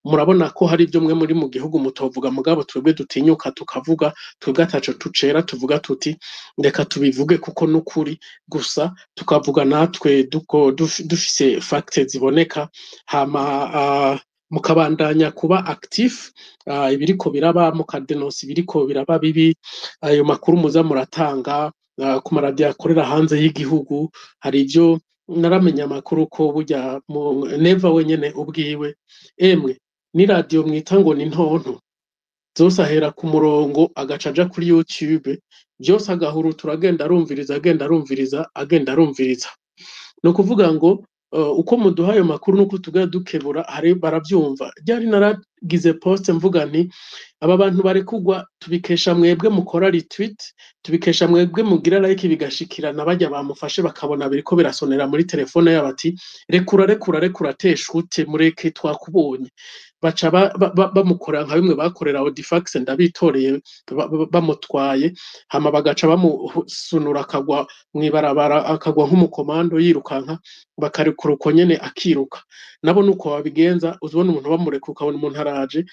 murabona ko hari ibyo mwe muri mu gihugu mutovuga mugabo twebwe dutinyuka tukavuga twebwe ataco tucera tuvuga tuti reka tubivuge kuko nukuri gusa tukavuga natwe dufise facts ziboneka hama mukabandanya kuba actif ibiriko biraba mukadenonsa ibiriko biraba bibi ayo makuru muza muratanga ku maradiyo akorera hanze y'igihugu hari ibyo naramenya amakuru ko burya neva wenyene ubwiwe emwe ni radio mwita ngo ni ntonto zose ahera ku murongo agaca aja kuri YouTube byose agahuru turagenda agenda arumviriza no kuvuga ngo uko muduha ayo makuru nuko tuga dukebura hari baravyumva ryari naragize post mvuga nti aba bantu barekugwa tubikesha mwebwe mukora retweet tubikesha mwebwe mugira like bigashikirana bajya bamufashe bakabona biriko birasonera muri telefone yabati rekura teshute mureke twakubonye baca bamukora nka bimwe bakorera Audifax ndabitoreye bamutwaye hama bagaca bamusunura akagwa mwibarabara akagwa nk'umukomando yirukanka bakarekura uko nyene akiruka nabo nuko babigenza uzibona umuntu bamurekuka ukabona umuntu araje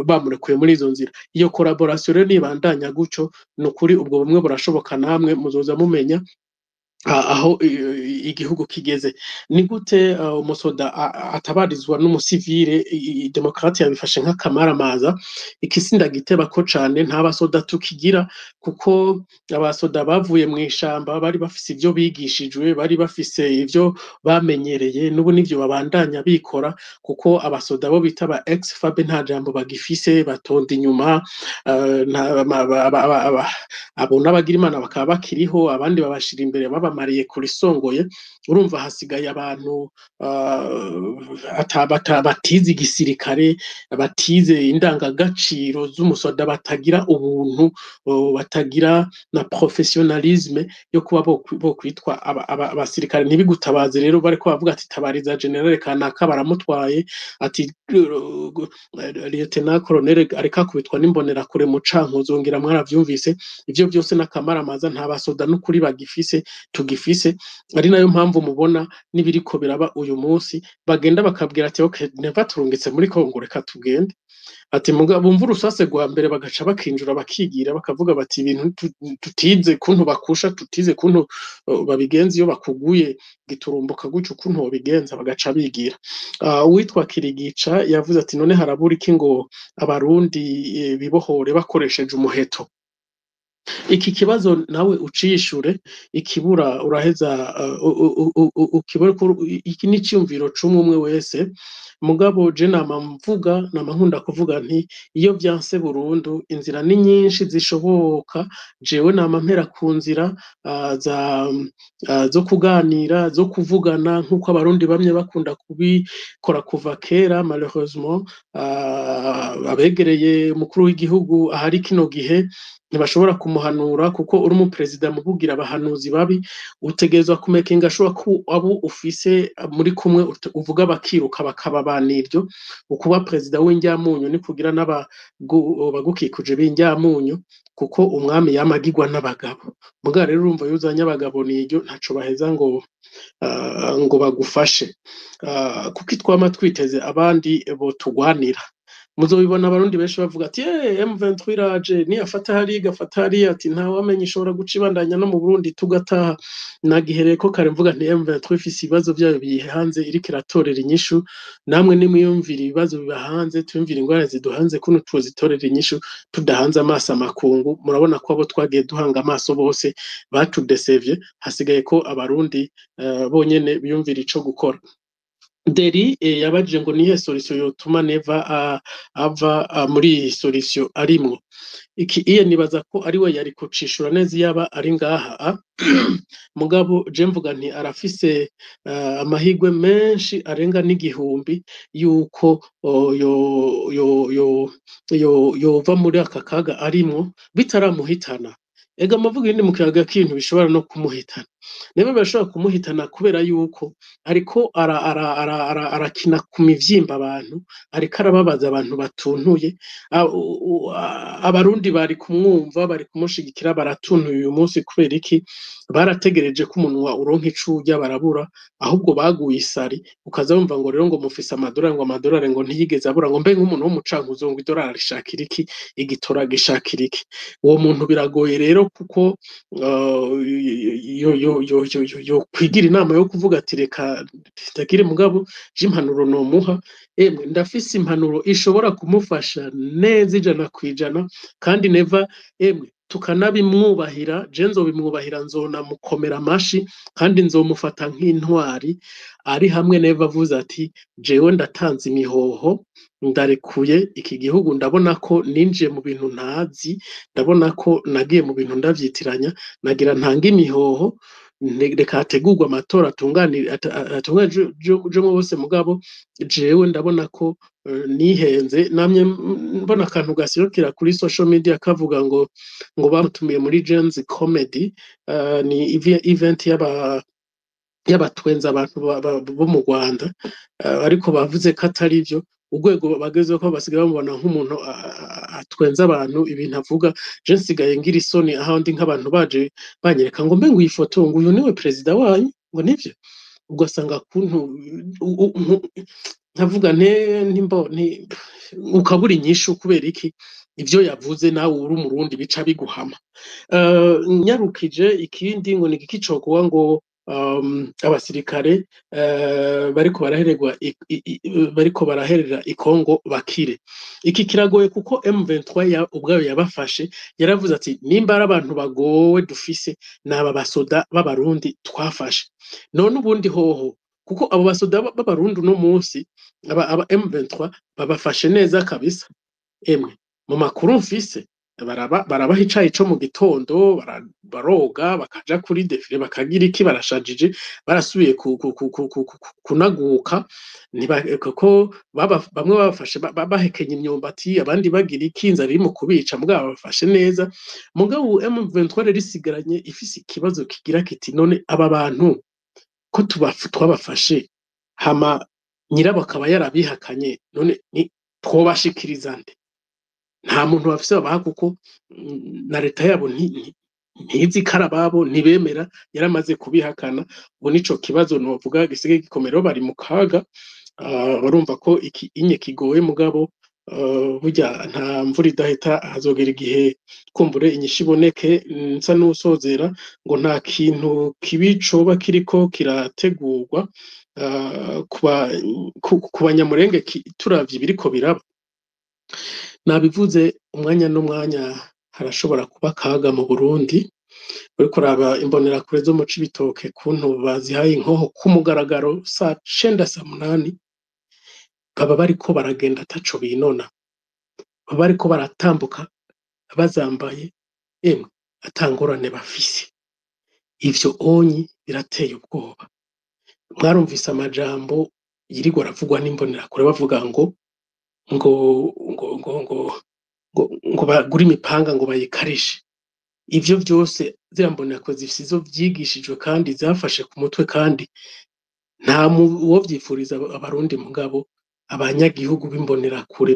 bamurekuye muri izo nzira iyo collaboration rero nibandanya guco nukuri ubwo bumwe burashoboka namwe muzoza mumenya aho igihugu kigeze ni gute umusoda atabarizwa n'umusivile demokrati yabifashe nk'akamaramaza ikisinda giteba ko cane nta basoda tukigira kuko abasoda bavuye mu ishamba bari bafise ivyo bigishijwe bari bafise ivyo bamenyereye n'ubu nivyo babandanya bikora kuko abasoda bo bita ba ex-FAB nta jambo bagifise batonda inyuma abo n'abagira imana bakaba bakiriho abandi babashira imbere babamariye kuri songoye urumva hasigaye abantu batize igisirikare batize indangagaciro z'umusoda batagira ubuntu batagira na professionalisme yo kuba bo kwitwa abasirikare ntibigutabaze rero bariko bavuga ati tabariza general kanaka baramutwaye ati lieutenant colonel areka kubitwa n'imbonera kure mu cankuzo ngira mwaravyumvise ivyo byose n'akamaramaza nta basoda n'ukuri bagifise tugifise ari nayo mpamvu mubona nibiriko biraba uyu munsi bagenda bakabwira ati okay neva turungitse muri Kongo reka tugende ati bumva urusase rwa mbere bagaca bakinjura bakigira bakavuga bati ibintu tutize kuntu bakusha tutize kuntu babigenza iyo bakuguye giturumbuka gucyo kuntu babigenza bagaca bigira witwa Kirigica yavuze ati none harabura iki ngo abarundi bibohore bakoresheje umuheto iki kibazo nawe ucishure ikibura uraheza ukibura iki ni cyumviro cumwe wese mugabo je namamvuga namankunda kuvuga nti iyo byanse burundu inzira ni nyinshi zishoboka jewe namampera ku nzira zo kuganira zo kuvugana nkuko abarundi bamye bakunda kubikora kuva kera malheureusement abegereye mukuru w'igihugu ahari kino gihe ntibashobora kumuhanura kuko uri umuperezida mubugira abahanuzi babi utegezwa kumekinga ashobora ko abo ufise muri kumwe uvuga bakiruka bakababaniryo ukuba perezida w'injyamunyu ni kugira n'abagukikuje b'injyamunyu kuko umwami yamagirwa n'abagabo muga rero urumva yuzanya abagabo niryo ntaco baheza ngo bagufashe kuko itwama twiteze abandi bo tugwanira muzobibona abarundi benshi bavuga ati M23 iraje ni afata hari ati nta wamenye ishobora guca ibandanya no mu Burundi tugataha nagihereye ko kare mvuga nti M23 ifise ibibazo byayo bihe hanze iriko iratorera inyishu namwe nimuyumvira ibibazo biba hanze tuyumvira ingwara ziduhanze kuno tuzitorera inyishu tudahanze amaso amakungu murabona ko abo twagiye duhanga amaso bose batudesevye hasigaye ko abarundi bonyene biyumvira ico gukora Deri yabajije ngo nihe solution yotuma neva ava muri solution arimwo iki iye nibaza ko ari we yari kucishura neza yaba ari ngaha mugabo je mvuga nti arafise amahigwe menshi arenga n'igihumbi yuko yova muri aka kaga arimwo bitaramuhitana ega mavuga indi mu kiyaga kintu bishobora no kumuhitana nebe bashobora kumuhitana kubera yuko ariko arakina ku mivyimba abantu, ariko arababaza abantu batuntuye. Abarundi bari kumwumva, bari kumushigikira, baratuntuye uyu munsi kubera iki? Barategereje ko umunwa uronka ico urya barabura, ahubwo baguye isari, ukaza wumva ngo rero ngo mufise amadorari, ngo amadorari ngo ntiyigeze abura, ngo mbe nk'umuntu w'umucankuzo ngo idorari rishakira iki, igitora gishakira iki? Uwo muntu biragoye rero kuko yo kwigira inama yo kuvuga ati reka ndagire mugabo j'impanuro nomuha, emwe ndafise impanuro ishobora kumufasha neza 100%, kandi neva emwe tukanabimwubahira, je nzobimwubahira, nzonamukomera amashi, kandi nzomufata nk'intwari ari hamwe neva avuze ati jewe ndatanze imihoho, ndarekuye iki gihugu, ndabona ko ninjiye mu bintu ntazi, ndabona ko nagiye mu bintu ndavyitiranya, nagira ntanga imihoho, reka hategurwe amatora atunganijwe bose, mugabo jewe ndabona ko nihenze. Namye mbona akantu gaserukira kuri social media kavuga ngo bamutumiye muri Gens Comedy, ni event y'abatwenza abantu bo mu Rwanda, ariko bavuze ko atari vyo, urwego bagezeho ko basigaye bamubona nk'umuntu atwenza abantu, ibintu avuga je nsigaye ngira isoni ahandi nk'abantu baje banyereka ngo mbe ngo iyi foto ngo uyu niwe perezida wanyu, ngo nivyo, ugasanga kuntu nkavuga ukabura inyishu kubera iki? Ivyo yavuze nawe uri umurundi bica biguhama. Nyarukije ikindi ngo ni igiki cokuba ngo abasirikare bariko baraherera ikongo bakire. Iki kiragoye kuko M23 ubwayo yabafashe, yaravuze ati nimba ari abantu bagowe dufise naba basoda b'abarundi twafashe. None ubundi hoho, kuko abo basoda b'abarundi no munsi aba M23 babafashe neza kabisa, emwe mu makuru mfise barabaha icayi co mu gitondo, baroga, bakaja kuri defile, bakagira iki, barashajije, barasubiye kunaguka, kuko bamwe babafashe bahekenya imyumbati, abandi bagira iki, inzara iri mu kubica, mugabo babafashe neza. Mugabo M23 rero isigaranye ifise ikibazo kigira kiti none aba bantu ko twabafashe hama nyirabo akaba yarabihakanye, none twobashikiriza nde? Nta muntu bafise babaha, kuko na leta yabo ntizi karababo, ntibemera, yaramaze kubihakana. Ubu nico kibazo novuga gisigaye gikomero, bari mu kaga. Barumva ko iki inye kigoye, mugabo burya nta mvura idahita, hazogera igihe kumbure inyishu iboneke. Nsa n'usozera ngo nta kintu kibi coba kiriko kirategurwa ku banyamurenge turavye ibiriko biraba. Nabivuze umwanya n'umwanya harashobora kuba kaga mu Burundi, uriko uraba imbonerakure zo mu Cibitoke kuntu bazihaye inkoho ku mugaragaro saa 9 saa 8, baba bariko baragenda ataco binona, baba bariko baratambuka bazambaye, emwe atangorane bafise. Ivyo onyi birateye ubwoba. Mwarumvise amajambo yirigwa aravugwa n'imbonerakure bavuga ngo bagura imipanga ngo bayikarishe. Ivyo vyose zirambonera zifise izo vyigishijwe kandi zafashe ku mutwe, kandi nta uwo vyifuriza abarundi, mugabo abanyagihugu b'imbonerakure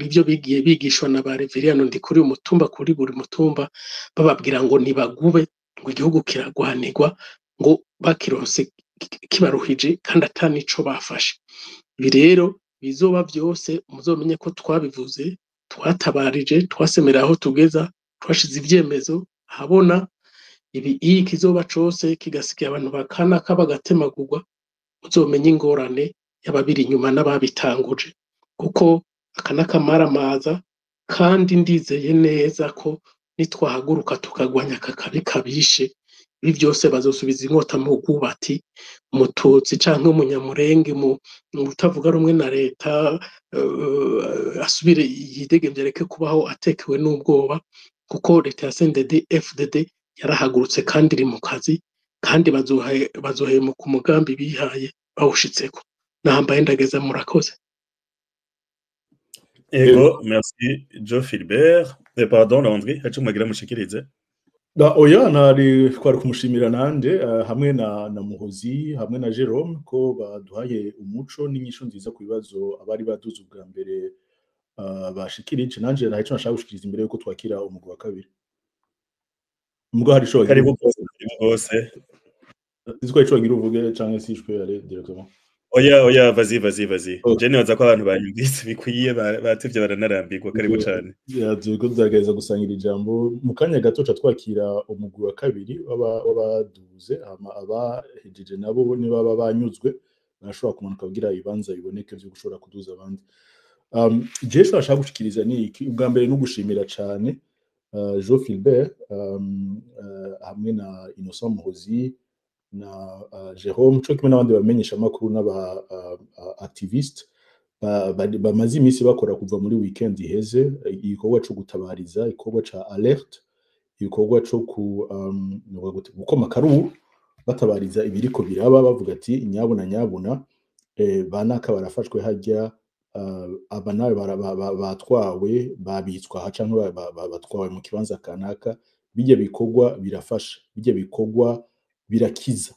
ivyo bigiye bigishwa na ba Reveriyano Ndikuri umutumba kuri buri mutumba, bababwira ngo nibagube, ngo igihugu kiragwanirwa, ngo bakironse kibaruhije kandi atanico bafashe. Ibi rero bizoba vyose muzomenye ko twabivuze, twatabarije, twasemera aho tugeza, twashize ivyemezo habona. Ibi kizoba cose kigasigaye abantu bakanaka bagatemagurwa, muzomenye ingorane y'ababiri inyuma n'ababitanguje, kuko akanakamaramaza. Kandi ndizeye neza ko nitwahaguruka tukagwanya aka kabi kabishe, ibi vyose bazosubiza inkota mu bwubati, umututsi canke umunyamurenge mu utavuga rumwe na leta asubire yidegemvye, areke kubaho atekewe n'ubwoba, kuko leta ya CNDD FDD yarahagurutse kandi iri mu kazi, kandi bazohemuka umugambi bihaye bawushitseko. Nahambaye ndageza, murakoze. Ego, merci Joe Philbert. Pardon Landry, hacu mwagira mushikirize. oya nari twari kumushimira nanje hamwe na Muhozi hamwe na Jerome ko baduhaye umuco n'inyishu nziza ku bibazo abari baduze ubwa mbere bashikirije. Nanje nahise nashaka gushikiriza imbere yuko twakira umugwi wa kabiri. Mbwo hari ico wagira karibu bose iziko ico wagira uvuge canke sishwe ale directement. Oya vazi je nibaza ko abantu banyumvise bikwiye batevye baranarambirwa karibu cane. Turiko tugerageza gusangira ijambo mu kanya gato ca twakira umugwi wa kabiri w'abaduze abahejeje nabo ni baba banyuzwe barashobora kumanuka kugira ibibanza biboneke vyo gushobora kuduza abandi. Jewe ashaka gushikiriza ni iki ubwa mbere no gushimira cane Jean Philbert hamwe na Innocent Muhozi na Jerome cyo kimwe n'abandi bamenyesha makuru n'aba activiste bamaze iminsi bakora kuva muri weekend iheze igikorwa cyo gutabariza igikorwa ca alert igikorwa cyo gukoma karubu batabariza ibiriko biraba bavuga ati nyabuna banaka barafashwe hajya aba nawe batwawe babitswa ha canke batwawe mu kibanza kanaka bijye bikorwa birafasha bijye bikorwa birakiza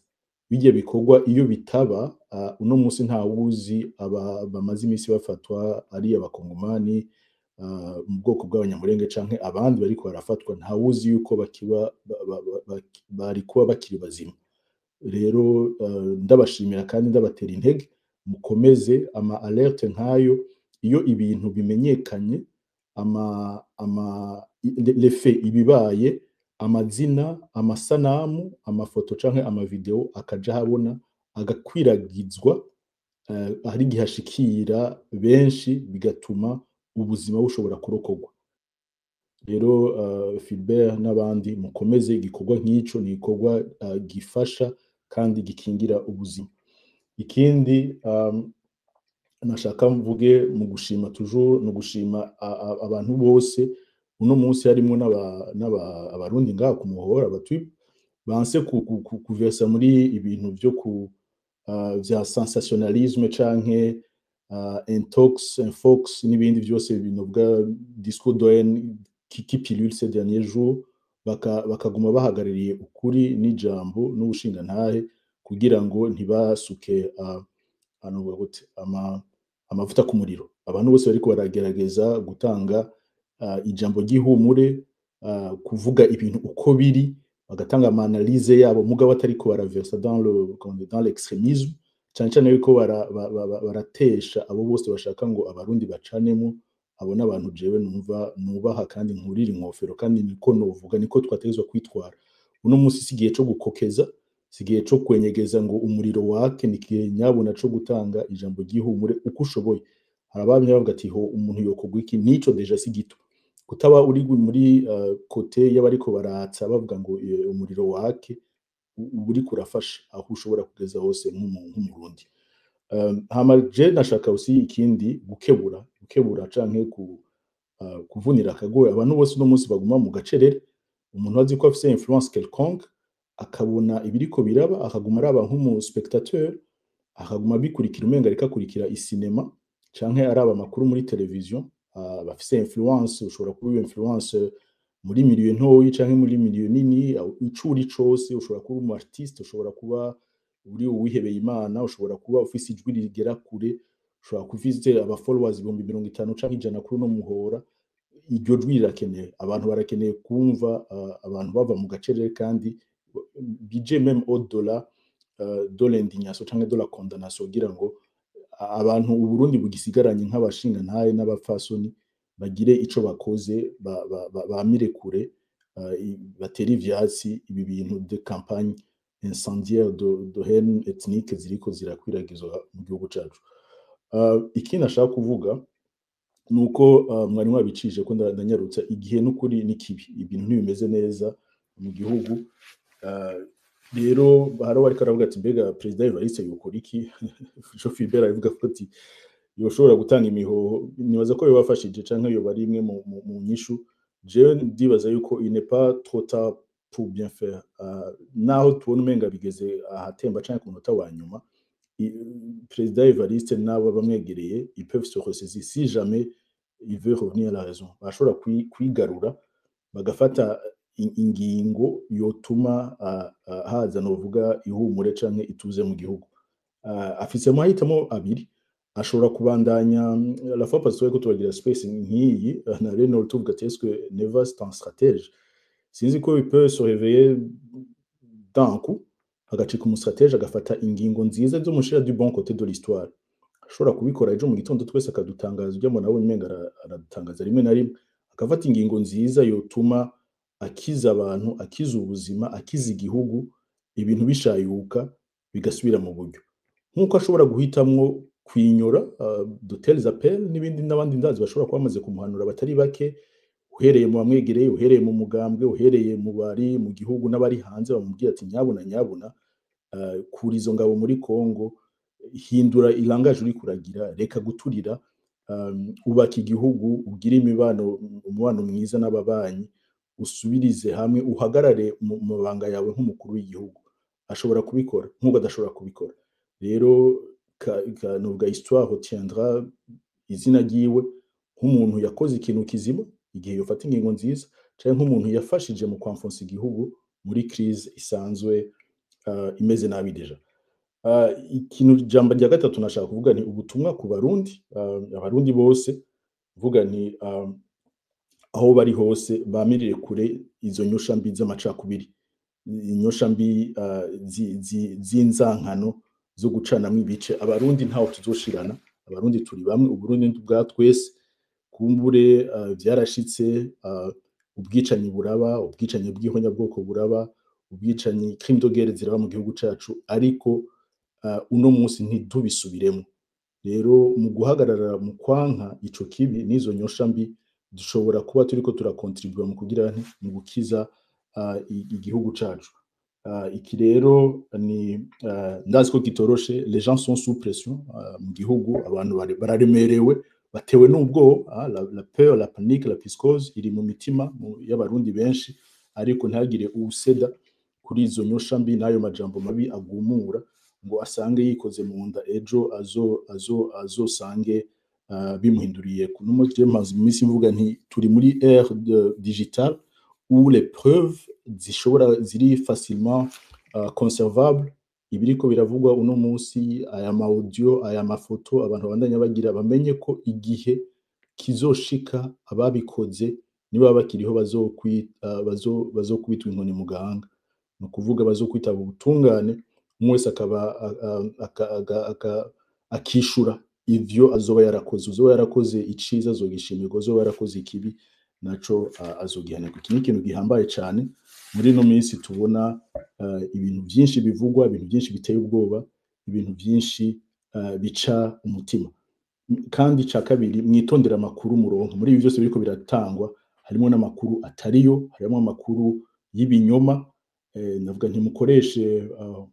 bijye bikorwa iyo bitaba uno munsi nta wuzi bamaze iminsi bafatwa ari abakongomani mu bwoko bw'abanyamurenge canke abandi bariko barafatwa nta wuzi yuko bakiba bari kuba bakiri bazima. Rero ndabashimira kandi ndabatera intege mukomeze ama alerte nkayo iyo ibintu bimenyekanye l'effet ibibaye amazina amasanamu amafoto canke amavideo akaja habona agakwiragizwa hari gihashikira benshi bigatuma ubuzima bushobora kurokorwa. Rero Philbert n'abandi mukomeze igikorwa nk'ico ni igikorwa gifasha kandi gikingira ubuzima. Ikindi nashaka mvuge mu gushima toujours no gushima abantu bose uno munsi harimo abarundi ngaha ku muhora batwi banse kuversa muri ibintu byo vya sensationnalisme canke infox n'ibindi byose ibintu bwa discours d'haine qui pilule ces derniers jours bakaguma bahagarariye ukuri n'ijambo n'ubushinga ntahe kugira ngo ntibasuke amavuta ku muriro. Abantu bose bariko baragerageza gutanga ijambo ry'ihumure kuvuga ibintu uko biri bagatanga analyse yabo mugabo atariko baraversa dans l'extrémisme cyane yuko baratesha abo bose bashaka ngo abarundi bacanemo abo n'abantu jewe nubaha kandi nkurira inkofero kandi niko novuga niko twategezwa kwitwara. Uno munsi sigiye cyo gukokeza sigiye cyo kwenyegeza ngo umuriro wake nikiye nyabona cyo gutanga ijambo ry'ihumure uko ushoboye. Harabamye bavuga ati ho umuntu yokogwa iki nico deja sigito kutaba uri muri kote y'abariko baratsa bavuga ngo umuriro wake uri kurafasha aho ushobora kugeza hose nk'umurundi. Hama je nashaka usi ikindi gukebura canke kuvunira akagoye abantu bose no munsi baguma mu gacerere umuntu azi ko afise influence quelconque akabona ibiriko biraba akaguma araba nk'umu spectateur akaguma bikurikira umenga reka kurikira isinema canke araba makuru muri television bafise influence ushobora kuba influence muri milieu ntoyi canke muri milieu nini icuri cose ushobora kuba umu artiste ushobora kuba uri uwihebeye Imana ushobora kuba ufise ijwi rigera kure ushobora kufise aba followers 50 canke 100 kuri no muhora iryo jwi rirakeneye abantu barakeneye kumva abantu bava mu gacerere kandi bije même au-delà de l'indignation canke de la condamnation kugira ngo abantu uburundi bugisigaranye nk'abashinga ntaye n'abapfasoni bagire ico bakoze bamire kure batera ivyatsi ibi bintu de campagne incendiaire de haine ethnique ziriko zirakwiragizwa mu gihugu cacu. Ikindi nashaka kuvuga nuko mwari mwabicije ko ndanyarutsa igihe n'ukuri n'ikibi ibintu ntibimeze neza mu gihugu. Rero haro bariko aravuga ati mbega president Evariste yokora iki Jean Philbert avuga ko ati yoshobora gutanga imihoho nibaza ko yobafashije canke yo bari imwe mu nyishu je ndibaza yuko il n'est pas trop tard pour bien faire naho tubona umenga bigeze ahatemba canke ku munota wa nyuma president Evariste nabo bamwegereye ils peuvent se ressaisir si jamais il veut revenir à la raison bashobora kwigarura bagafata ingingo yotuma haza novuga ihumure canke ituze mu gihugu. Afise amahitamo abiri, ashobora kubandanya la fois passée ko tubagira space nk'iyi na reno tuvuga tesque Neva c'est un stratège, sinzi ko il peut se réveiller d'un coup agacika umusitratege agafata ingingo nziza zo mushira du bon côté de l'histoire. Ashobora kubikora ejo mu gitondo twese akadutangaza ujya mu nawe nmenga aradutangaza rimwe na rimwe akafata ingingo nziza yotuma akiza abantu, akiza ubuzima, akiza igihugu, ibintu bishayuka bigasubira mu buryo. Nkuko ashobora guhitamwo kwinyora de tels appels n'ibindi n'abandi ndazi bashobora kuba bamaze kumuhanura batari bake, uhereye mu bamwegereye, uhereye mu mugambwe, uhereye mu bari mu gihugu n'abari hanze bamubwira ati nyabuna kuri izo ngabo muri Kongo, hindura ilangaje uri kuragira, reka guturira, ubaka igihugu, ugira umubano mwiza n'ababanyi, usubirize hamwe, uhagarare mu mabanga yawe nk'umukuru w'igihugu. Ashobora kubikora nk'uko adashobora kubikora. Rero nubwo histoire retiendra izina ryiwe nk'umuntu yakoze ikintu kizima igihe yofata ingingo nziza, canke nk'umuntu yafashije mu kwamfonsa igihugu muri crise isanzwe imeze nabi deja. Ikintu jambo rya gatatu nashaka kuvuga ni ubutumwa ku Barundi, abarundi bose vuga ni aho bari hose bamirire kure izo nyosha mbi z'amacakubiri, inyosha mbi z'inzankano zo gucanamwo ibice. Abarundi ntaho tuzoshirana, abarundi turi bamwe, uburundi bwa twese. Kumbure vyarashitse ubwicanyi buraba, ubwicanyi bw'ihonyabwoko buraba, ubwicanyi crime de guerre ziraba mu gihugu cacu, ariko uno munsi ntitubisubiremo. Rero mu guhagarara mu kwanka ico kibi n'izo nyosha mbi dushobora kuba turiko turakontribua mu kugira mu gukiza igihugu cacu. Iki rero ni ndazi ko kitoroshe, les gens sont sous pression mu gihugu, abantu bararemerewe batewe n'ubwoba, la peur, la panique, la psychose iri mu mitima y'abarundi benshi, ariko ntagire useda kuri izo nyosha mbi n'ayo majambo mabi agumura ngo asange yikoze mu nda ejo azosange bimuhinduriye. N'umutwe maze imisi mvuga nti turi muri ère digitale où les preuves ziri facilement conservables. Ibiriko biravugwa uno munsi, aya ma audio, aya mafoto, abantu bandanya bagira bamenye ko igihe kizoshika ababikoze niba bakiriho bazokubitwa inkoni mu gahanga, no kuvuga bazokwitaba ubutungane, umwese akaba akishura ivyo azoba yarakoze iciza azogishimirwa, azoba yarakoze ikibi naco azogihanirwa. Iki ni ikintu gihambaye cane muri no minsi tubona ibintu byinshi bivugwa, ibintu byinshi biteye ubwoba, ibintu byinshi bica umutima. Kandi ca kabiri, mwitondera amakuru muronka muri ibi byose biriko biratangwa, harimo n'amakuru atariyo, harimo amakuru y'ibinyoma. Navuga ntimukoreshe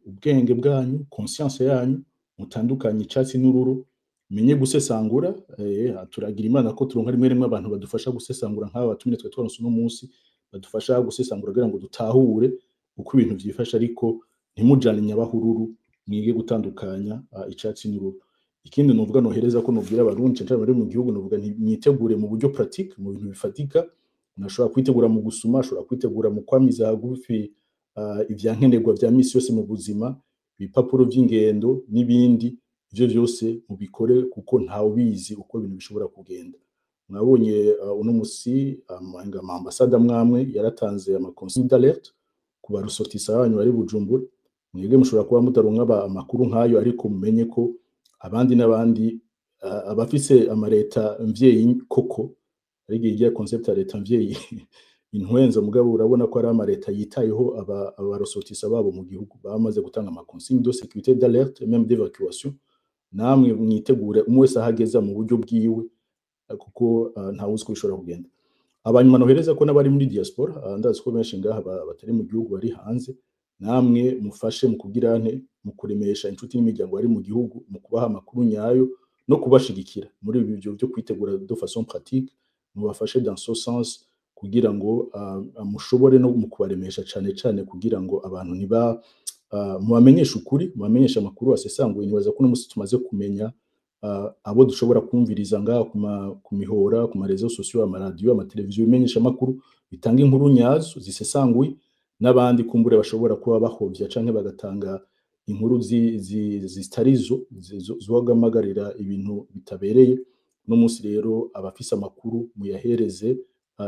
ubwenge bwanyu, conscience yanyu, mutandukanye icatsi n'ururu, menye gusesangura. Turagira Imana ko turonka rimwe abantu badufasha gusesangura nk'aba batumye twe twaronse uno munsi, badufasha gusesangura kugira ngo dutahure uko ibintu vyifasha, ariko ntimujane nyabahururu, mwige gutandukanya icatsi n'ururu. Ikindi novuga nohereza ko nobwira abarundi cyane bari mu gihugu, novuga ntimwitegure mu buryo pratique, mu bintu bifatika. Unashobora kwitegura mu gusuma, ashobora kwitegura mu kwamiza hagufi ivyankenerwa vya misi yose mu buzima, ibipapuro vy'ingendo n'ibindi. Ivyo vyose mubikore kuko ntawe bizi uko ibintu bishobora kugenda. Mwabonye uno musi ama ambassade amwamwe yaratanze ama consigne d'alerte ku barusortisa banyu bari Bujumbura. Mwebwe mushobora kuba mutaronka amakuru nk'ayo, ariko mumenye ko abandi n'abandi abafise amareta mvyeyi koko, ari giye concept ya leta mvyeyi intwenza, mugabo urabona ko ari amareta yitayeho abarusortisa babo mu gihugu, bamaze gutanga ama consigne de sécurité d'alerte même d'évacuation. Namwe mwitegure umwese ahageza mu buryo bwiwe, kuko ntawe uzi ko bishobora kugenda. Abanyuma nohereza ko n'abari muri diaspora, ndazi ko benshi ngaha batari mu gihugu bari hanze, namwe mufashe mu kugira mu kuremesha inshuti n'imiryango bari mu gihugu, mu kubaha amakuru nyayo no kubashigikira muri ibi byo kwitegura de façon pratique. Mubafashe dans ce sens kugira ngo mushobore no mu kubaremesha cane kugira ngo abantu mubamenyesha ukuri, mubamenyesha amakuru asesanguye. Nibaza ko n'umusi tumaze kumenya abo dushobora kumviriza ngaha ku mihora, ku marezo sociaux, ama radio, ama televiziyo bimenyesha amakuru, bitanga inkuru nyazo zisesanguye, n'abandi kumbure bashobora kuba bahovya canke bagatanga inkuru zitarizo zogamagarira ibintu bitabereye. No musi rero abafise amakuru muyahereze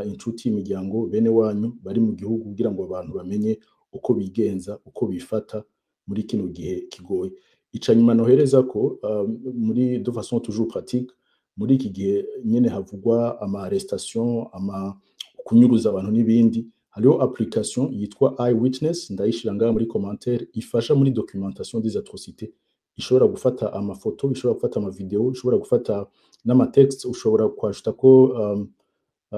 inshuti imiryango bene wanyu bari mu gihugu kugira ngo abantu bamenye uko bigenza, uko bifata muri kino gihe kigoye. Ica nyuma nohereza ko muri de façon toujours pratique muri iki gihe nyene havugwa ama arrestation, ama kunyuruza abantu n'ibindi, hariho application yitwa Eyewitness, ndayishira ngaha muri commentaire, ifasha muri documentation des atrocités. Ishobora gufata amafoto, ishobora gufata ama video, ishobora gufata n'ama text, ushobora kwashita ko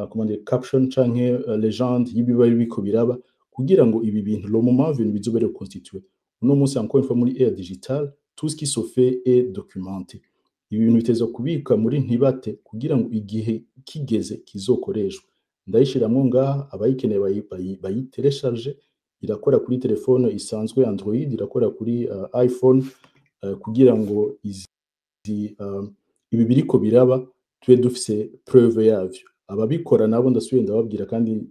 comment dire caption canke legende y'ibiba biko biraba kugira ngo ibi bintu le moment venu bizobere constituer. Uno munsi encore une fois muri ère digitale, tout ce qui se fait est documenté. Ibi bintu biteza kubika muri ntibate kugira ngo igihe kigeze kizokoreshwe. Ndayishiramwo ngaha abayikeneye bayitelecharge, irakora kuri telefone isanzwe Android, irakora kuri iPhone, kugira ngo ibi biriko biraba tube dufise preuve yavyo. Ababikora nabo ndasubiye ndababwira kandi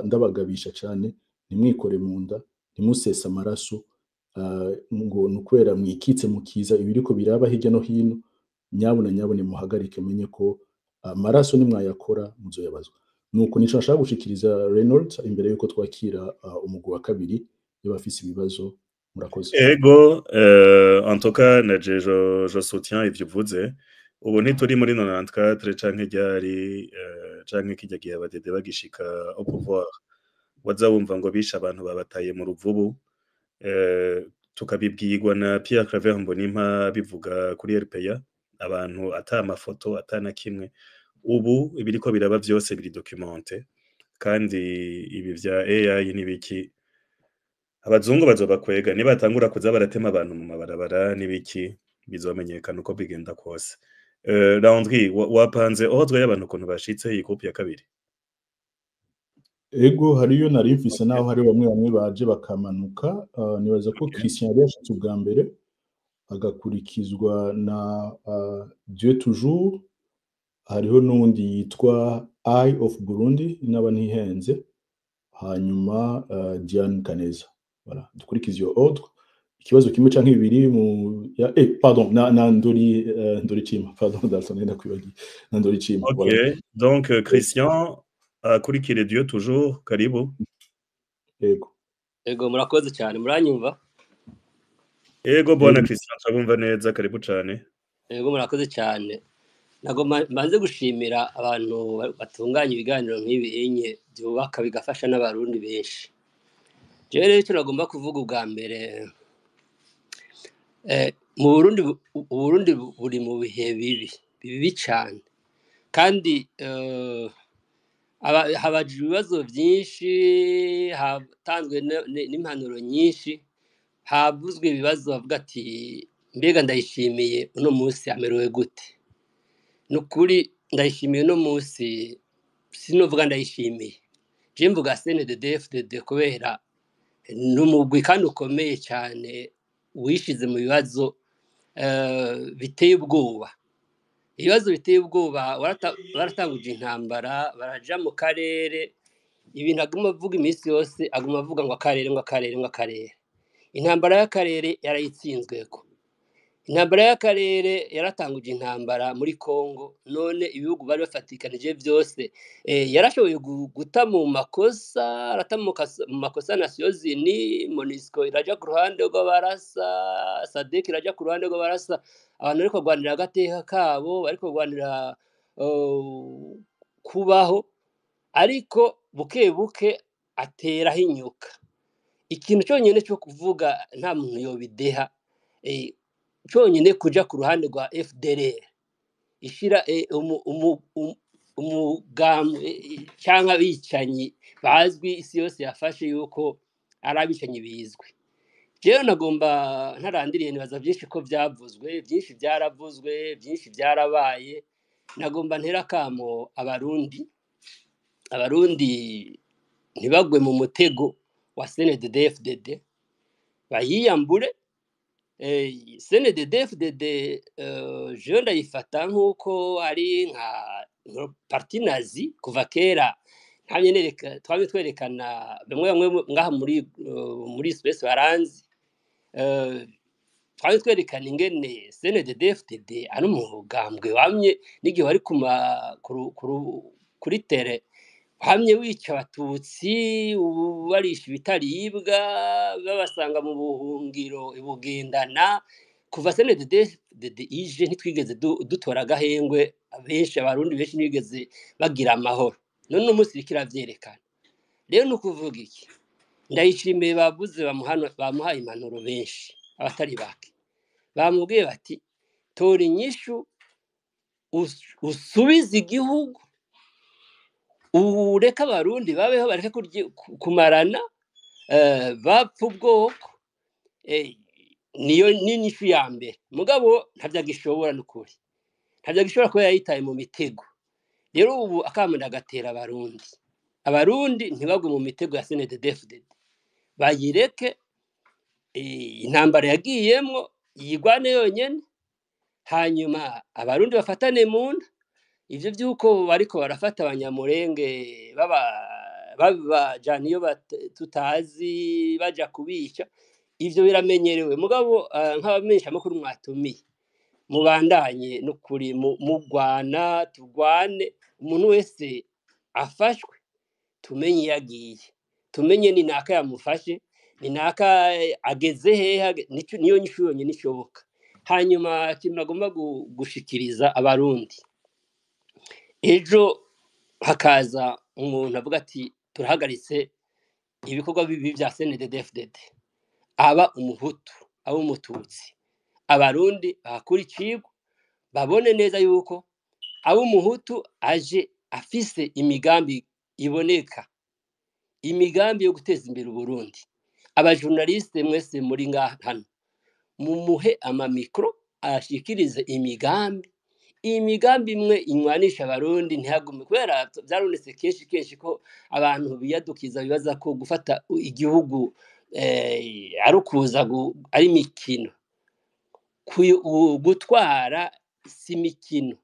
ndabagabisha cyane, nimwikore mu nda, ntimusesa amaraso, ngo nukwera mwikitse mukiza ibiriko biraba hirya no hino. Nyabone muhagarike, menye ko amaraso nimwayakora muzoyabazwa. Nuko nico nshaka gushikiriza Reynolds imbere yuko twakira umugwi wa kabiri y'abafise ibibazo. Murakoze. Ego, en tout cas je soutiens ivyo uvuze. Ubu ntituri muri 94 canke ryari canke kijya gihe abadede bagishika au pouvoir, waza wumva ngo bisha abantu babataye mu ruvubu, tukabibwirwa na Pierre Claver Mbonimpa bivuga kuri RPA, abantu ata amafoto atana kimwe. Ubu ibiriko biraba vyose biri documenté, kandi ibi vya AI nibiki abazungu bazobakwega nibatangura kuza baratema abantu mu mabarabara nibiki bizomenyekana uko bigenda kose. Landry, wapanze ordre y'abantu ukuntu bashitse iyi groupe ya kabiri? Ego, hariyo nari mfise naho hari bamwe baje bakamanuka. Nibaza ko Christian yari yashitse ubwa mbere, agakurikizwa na Dieu toujours. Hariho n'undi yitwa Eye of Burundi naba ntihenze, hanyuma Diane Kaneza. Voilà, dukurikiza iyo ordre. Ikibazo kimwe canke bibiri mu pardon, na Ndori Chima, pardon Dalton ndakwibagiye, na Ndori Chima. OK, voilà. Donc Christian akurikire Dieu toujours, karibu. Ego murakoze cyane, muranyumva? Ego bwana Christian, turabumva neza, karibu cyane. Ego murakoze cyane. Nago manze gushimira abantu batunganya ibiganiro nk'ibi enye byubaka bigafasha n'abarundi benshi. Jewe rero icyo nagomba kuvuga ubwa mbere, mu Burundi buri mu bihe bibi cyane, kandi habajwe ibibazo byinshi, hatanzwe n'impanuro nyinshi, havuzwe ibibazo bavuga ati mbega Ndayishimiye uno munsi amerewe gute. Nukuri Ndayishimiye uno munsi sinovuga Ndayishimiye, je mvuga CNDD-FDD kubera n'umugwi kandi ukomeye cyane wishize mu bibazo biteye ubwoba. Ibibazo biteye ubwoba, baratanguje intambara, baraja mu karere, ibintu aguma avuga iminsi yose, aguma avuga ngo akarere. Intambara y'akarere yarayitsinzweko. Intambara y'akarere yaratanguje intambara muri Kongo, none ibihugu bari bafatikanije byose yarashoboye guta mu makosa, mu makosa Nations Unies, MONUSCO iraja ku ruhande rw'abarasa, SADC iraja ku ruhande rw'abarasa, abantu bariko rwanira agateka kabo, bariko rwanira kubaho, ariko buke ateraho inyuka. Ikintu cyonyine cyo kuvuga nta muntu yobideha, cyonyine kuja ku ruhande rwa FDLR ishira cyangwa abicanyi bazwi isi yose yafashe yuko ari abicanyi bizwi. Jewe nagomba ntarandiriye nibaza byinshi ko byavuzwe, byinshi byaravuzwe, byinshi byarabaye. Nagomba ntera kamo abarundi ntibagwe mu mutego wa CNDD-FDD, bayiyambure. CNDD-FDD je ndayifata nk'uko ari nka parti nazi kuva kera, ntamye nereka twamye twerekana bamwe ngaha muri space baranzi twari twerekana ingene CNDD-FDD ari umugambwe wamye n'igihe wari kuri tere hamye wica abatutsi ubarisha ibitaribwa babasanga mu buhungiro ibugendana kuva CNDD-FDD ije ntitwigeze dutora agahengwe benshi abarundi benshi ntibigeze bagira amahoro none umunsi bikiravyerekana rero nukuvuga iki ndayishimiye bavuze bamuhaye impanuro benshi abatari bake bamubwiye bati tora inyishu usubize igihugu ureka abarundi babeho bareke kumarana bapfa ubwoko niyo n'inyishu ya mbere mugabo ntavyagishobora n'ukuri ntavyagishobora kuba yayitaye mu mitego rero ubu akamunda agatera abarundi ntibagwe mu mitego ya CNDD-FDD bayireke intambara yagiyemwo yigwane yonyene hanyuma abarundi bafatane munda ivyo vyuko bariko barafata abanyamurenge babajana iyo tutazi baja kubica ivyo biramenyerewe mugabo nk'abamenyesha amakuru mwatumiye mubandanye n'ukuri mugwana tugwane umuntu wese afashwe tumenye yagiye tumenye ni naka yamufashe ni naka ageze hehe niyo nyishu yonyene ishoboka hanyuma kimagomba gushikiriza abarundi ejo hakaza umuntu avuga ati turahagaritse ibikorwa bibi vya CNDD-FDD aba umuhutu aba umututsi abarundi bakura icigwa babone neza yuko aba umuhutu aje afise imigambi iboneka imigambi yo guteza imbere Burundi abajournaliste mwese muri ngaha hano mumuhe amamikro ashikirize imigambi imwe inywanisha abarundi ntihagume kubera byarunetse kenshi ko abantu biyadukiza bibaza ko gufata igihugu ari ukuza ari imikino gutwara si imikino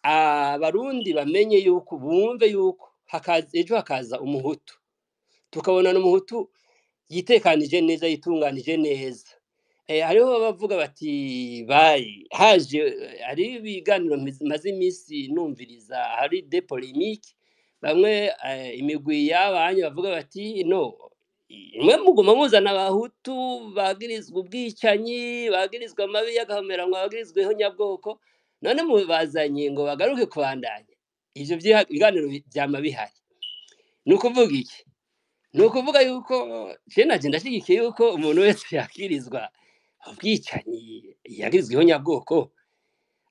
abarundi bamenye yuko bumve yuko ejo hakaza umuhutu tukabona n'umuhutu yitekanije neza yitunganije neza hariho bavuga bati haje ari ibiganiro maze iminsi numviriza hari de polemique bamwe imigwi y'abanye bavuga bati no imwe muguma muzana abahutu bagirizwa ubwicanyi bagirizwa amabi y'agahomeranwa bagirizweho nyabwoko none mubazanye ngo bagaruke kubandanya ivyo biganiro vyama bihari nukuvuga iki nukuvuga yuko je naje ndashigikiye yuko umuntu wese yakirizwa ubwicanyi yagirizweho nyabwoko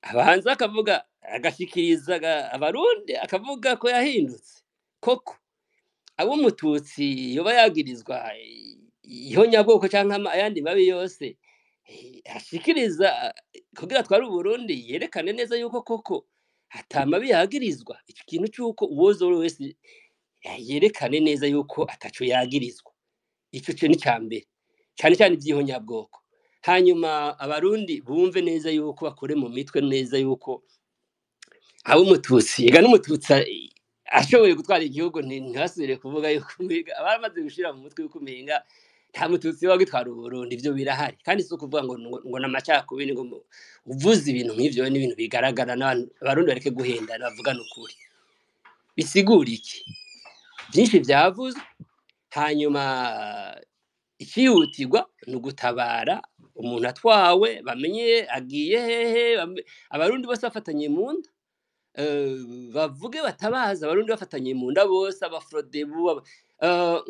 abanza akavuga agashikiriza abarundi akavuga ko yahindutse koko abo mututsi yoba yagirizwa ihonyabwoko canke ayandi mabi yose ashikiriza kugira twari Burundi yerekane neza yuko koko atamabi yagirizwa iki kintu cyuko uwozo wese yerekane neza yuko ataco yagirizwa ico cyo ni cyambere cyane ivyihonyabwoko hanyuma abarundi bumve neza yuko bakore mu mitwe neza yuko abo mututsi ega n'umututsi ashoboye gutwara igihugu ntihasubire kuvuga yuko abamaze gushira mu mutwe yuko umenga nta mututsi wa gitwara Burundi ivyo birahari kandi si ukuvuga ngo namacakubiri ngo uvuze ibintu nk'ivyo n'ibintu bigaragara n'abarundi bareke guhendana bavugana ukuri bisigura iki byinshi byavuzwe hanyuma ikihutirwa ni ugutabara umuntu atwawe bamenye agiye hehe abarundi bose bafatanye mu nda bavuge batabaza abarundi bafatanye mu nda bose abafrodebu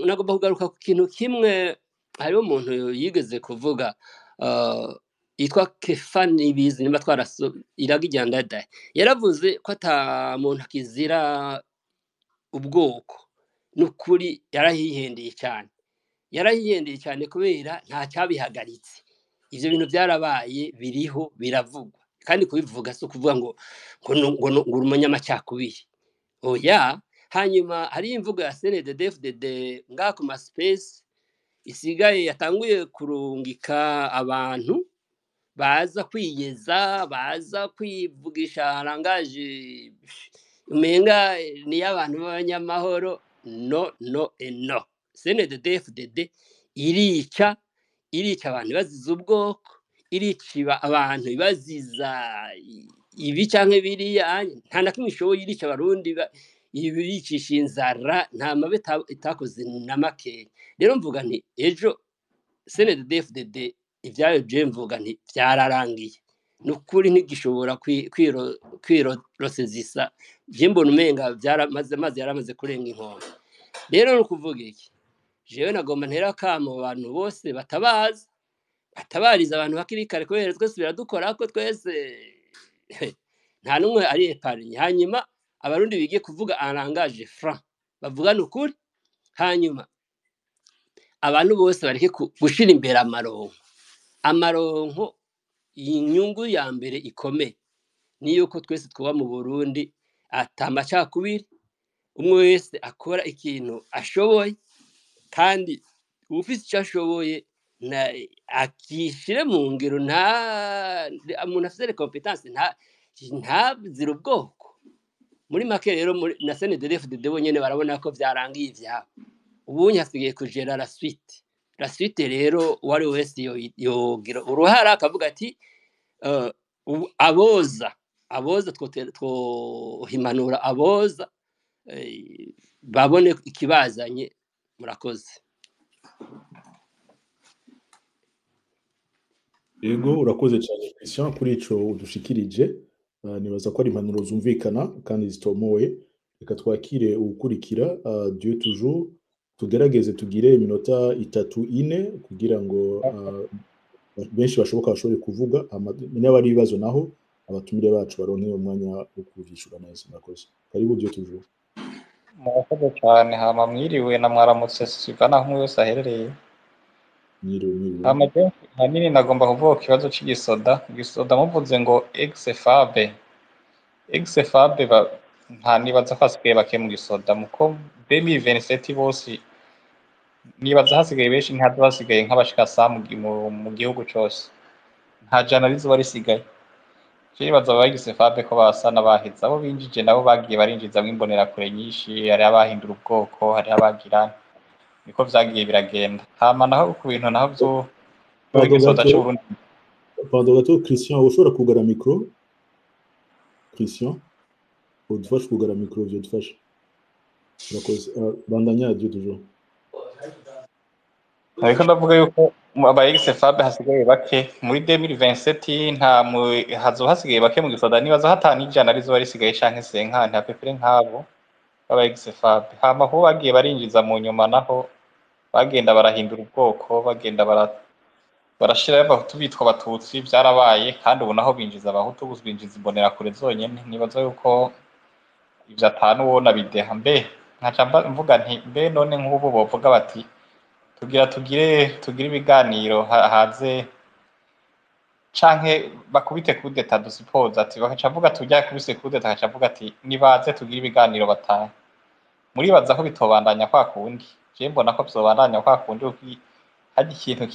nagomba kugaruka ku kintu kimwe hariho umuntu yigeze kuvuga yitwa Kefani Bizi nimba iragijyandada yaravuze ko ata muntu akizira ubwoko n'ukuri yarahihendeye cyane kubera nta cyabihagaritse ivyo bintu byarabaye biriho biravugwa kandi kubivuga so kuvuga ngo umunyamacakubiri oya hanyuma hari imvugo ya CNDD-FDD ngaha ku space isigaye yatanguye kurungika abantu baza kwiyeza baza kwivugisha rangaje umenga ni y'abantu b'abanyamahoro. No no no, CNDD-FDD irica abantu baziza ubwoko, irica abantu baziza ibi canke biriya, nta na kimwe ishoboye. Irica abarundi ibicisha inzara, nta mabi itakoze na makeya. Rero mvuga nti ejo CNDD-FDD ivyayo je mvuga nti vyararangiye, nukuri ntigishobora kwirosezisa. Je mbona umenga amazi yaramaze kurenga inkombe. Rero nukuvuga iki, jewe nagomba ntera akamo abantu bose batabariza abantu hakiri kare, kubera twese biradukorako twese nta numwe ari epargne. Hanyuma abarundi bigiye kuvuga en langage franc, bavugana ukuri. Hanyuma abantu bose bareke gushira imbere amaronko. Inyungu ya mbere ikomeye ni yuko twese twuba mu Burundi atamacakubiri, umwe wese akora ikintu ashoboye, kandi ufise icyo ashoboye akishire mu ngiro. Nta umuntu afise competence ntazira ubwoko. Muri make rero na CNDD-FDD bonyene barabona ko vyarangiye ivyabo. Ubunye hasigaye kugera la suite rero uwari wese yogira uruhara akavuga ati aboza twohimanura aboza babone ikibazanye. Murakoze. Yego urakoze cyane Christian kuri ico udushikirije. Nibaza ko ari impanuro zumvikana kandi zitomoye. Reka twakire ukurikira Dieu toujours, tugerageze tugire iminota 3-4 kugira ngo benshi bashoboka bashobore kuvuga. Niba ari ibibazo naho abatumire bacu baronke umwanya wo kuvishura neza. Murakoze. Karibu Dieu toujours. Murakoze cyane. Hama mwiriwe na mwaramutse sivana aho wese aherereye. Mwiriwe. Hanini nagomba kuvuga ku kibazo cy'igisoda. Igisoda muvuze ngo ex-FAB nta nibaza ko hasigaye bake mu gisoda, muko 2027 bose nibaza hasigaye benshi, ntihazo hasigaye nk'abashika mu gihugu cyose, nta jana rizo barisigaye. Nibaza abagize FAB ko basa n'abaheza, abo binjije nabo bagiye barinjiza mw'imbonera kure nyinshi, hari abahindura ubwoko, hari abagira niko vyagiye biragenda. Hama naho ku bintu naho byo igisoda cy'Uburundi. Pardon gato Christian, ushobora kugara micro? Christian udufashe kugara micro, byo dufashe. Murakoze. Bandanya Dieu toujours. Ariko ndavuga yuko abagize FAB hasigaye bake muri 2027, nta hazo hasigaye bake mu gisoda. Nibaza hatani ijana rizo barisigaye canke senka nta pepere nkabo abagize FAB. Hama ho bagiye barinjiza mu nyuma naho bagenda barahindura ubwoko, bagenda barashira y'abahutu bitwa abatutsi, byarabaye. Kandi ubu naho binjiza abahutu, binjiza imbonera kure zonyene. Nibaza yuko ivyo atanu wona bideha mbe nkaca mvuga nti mbe none nk'ubu bovuga bati tugire ibiganiro haze canke bakubite kudeta dusipoza ati bakaca vuga tujya kubise kudeta, akaca vuga ati nibaze tugire ibiganiro batahe. Muribaza ko bitobandanya kwa kundi? Je mbona ko bizobandanya kwa kundi uko hari ikintu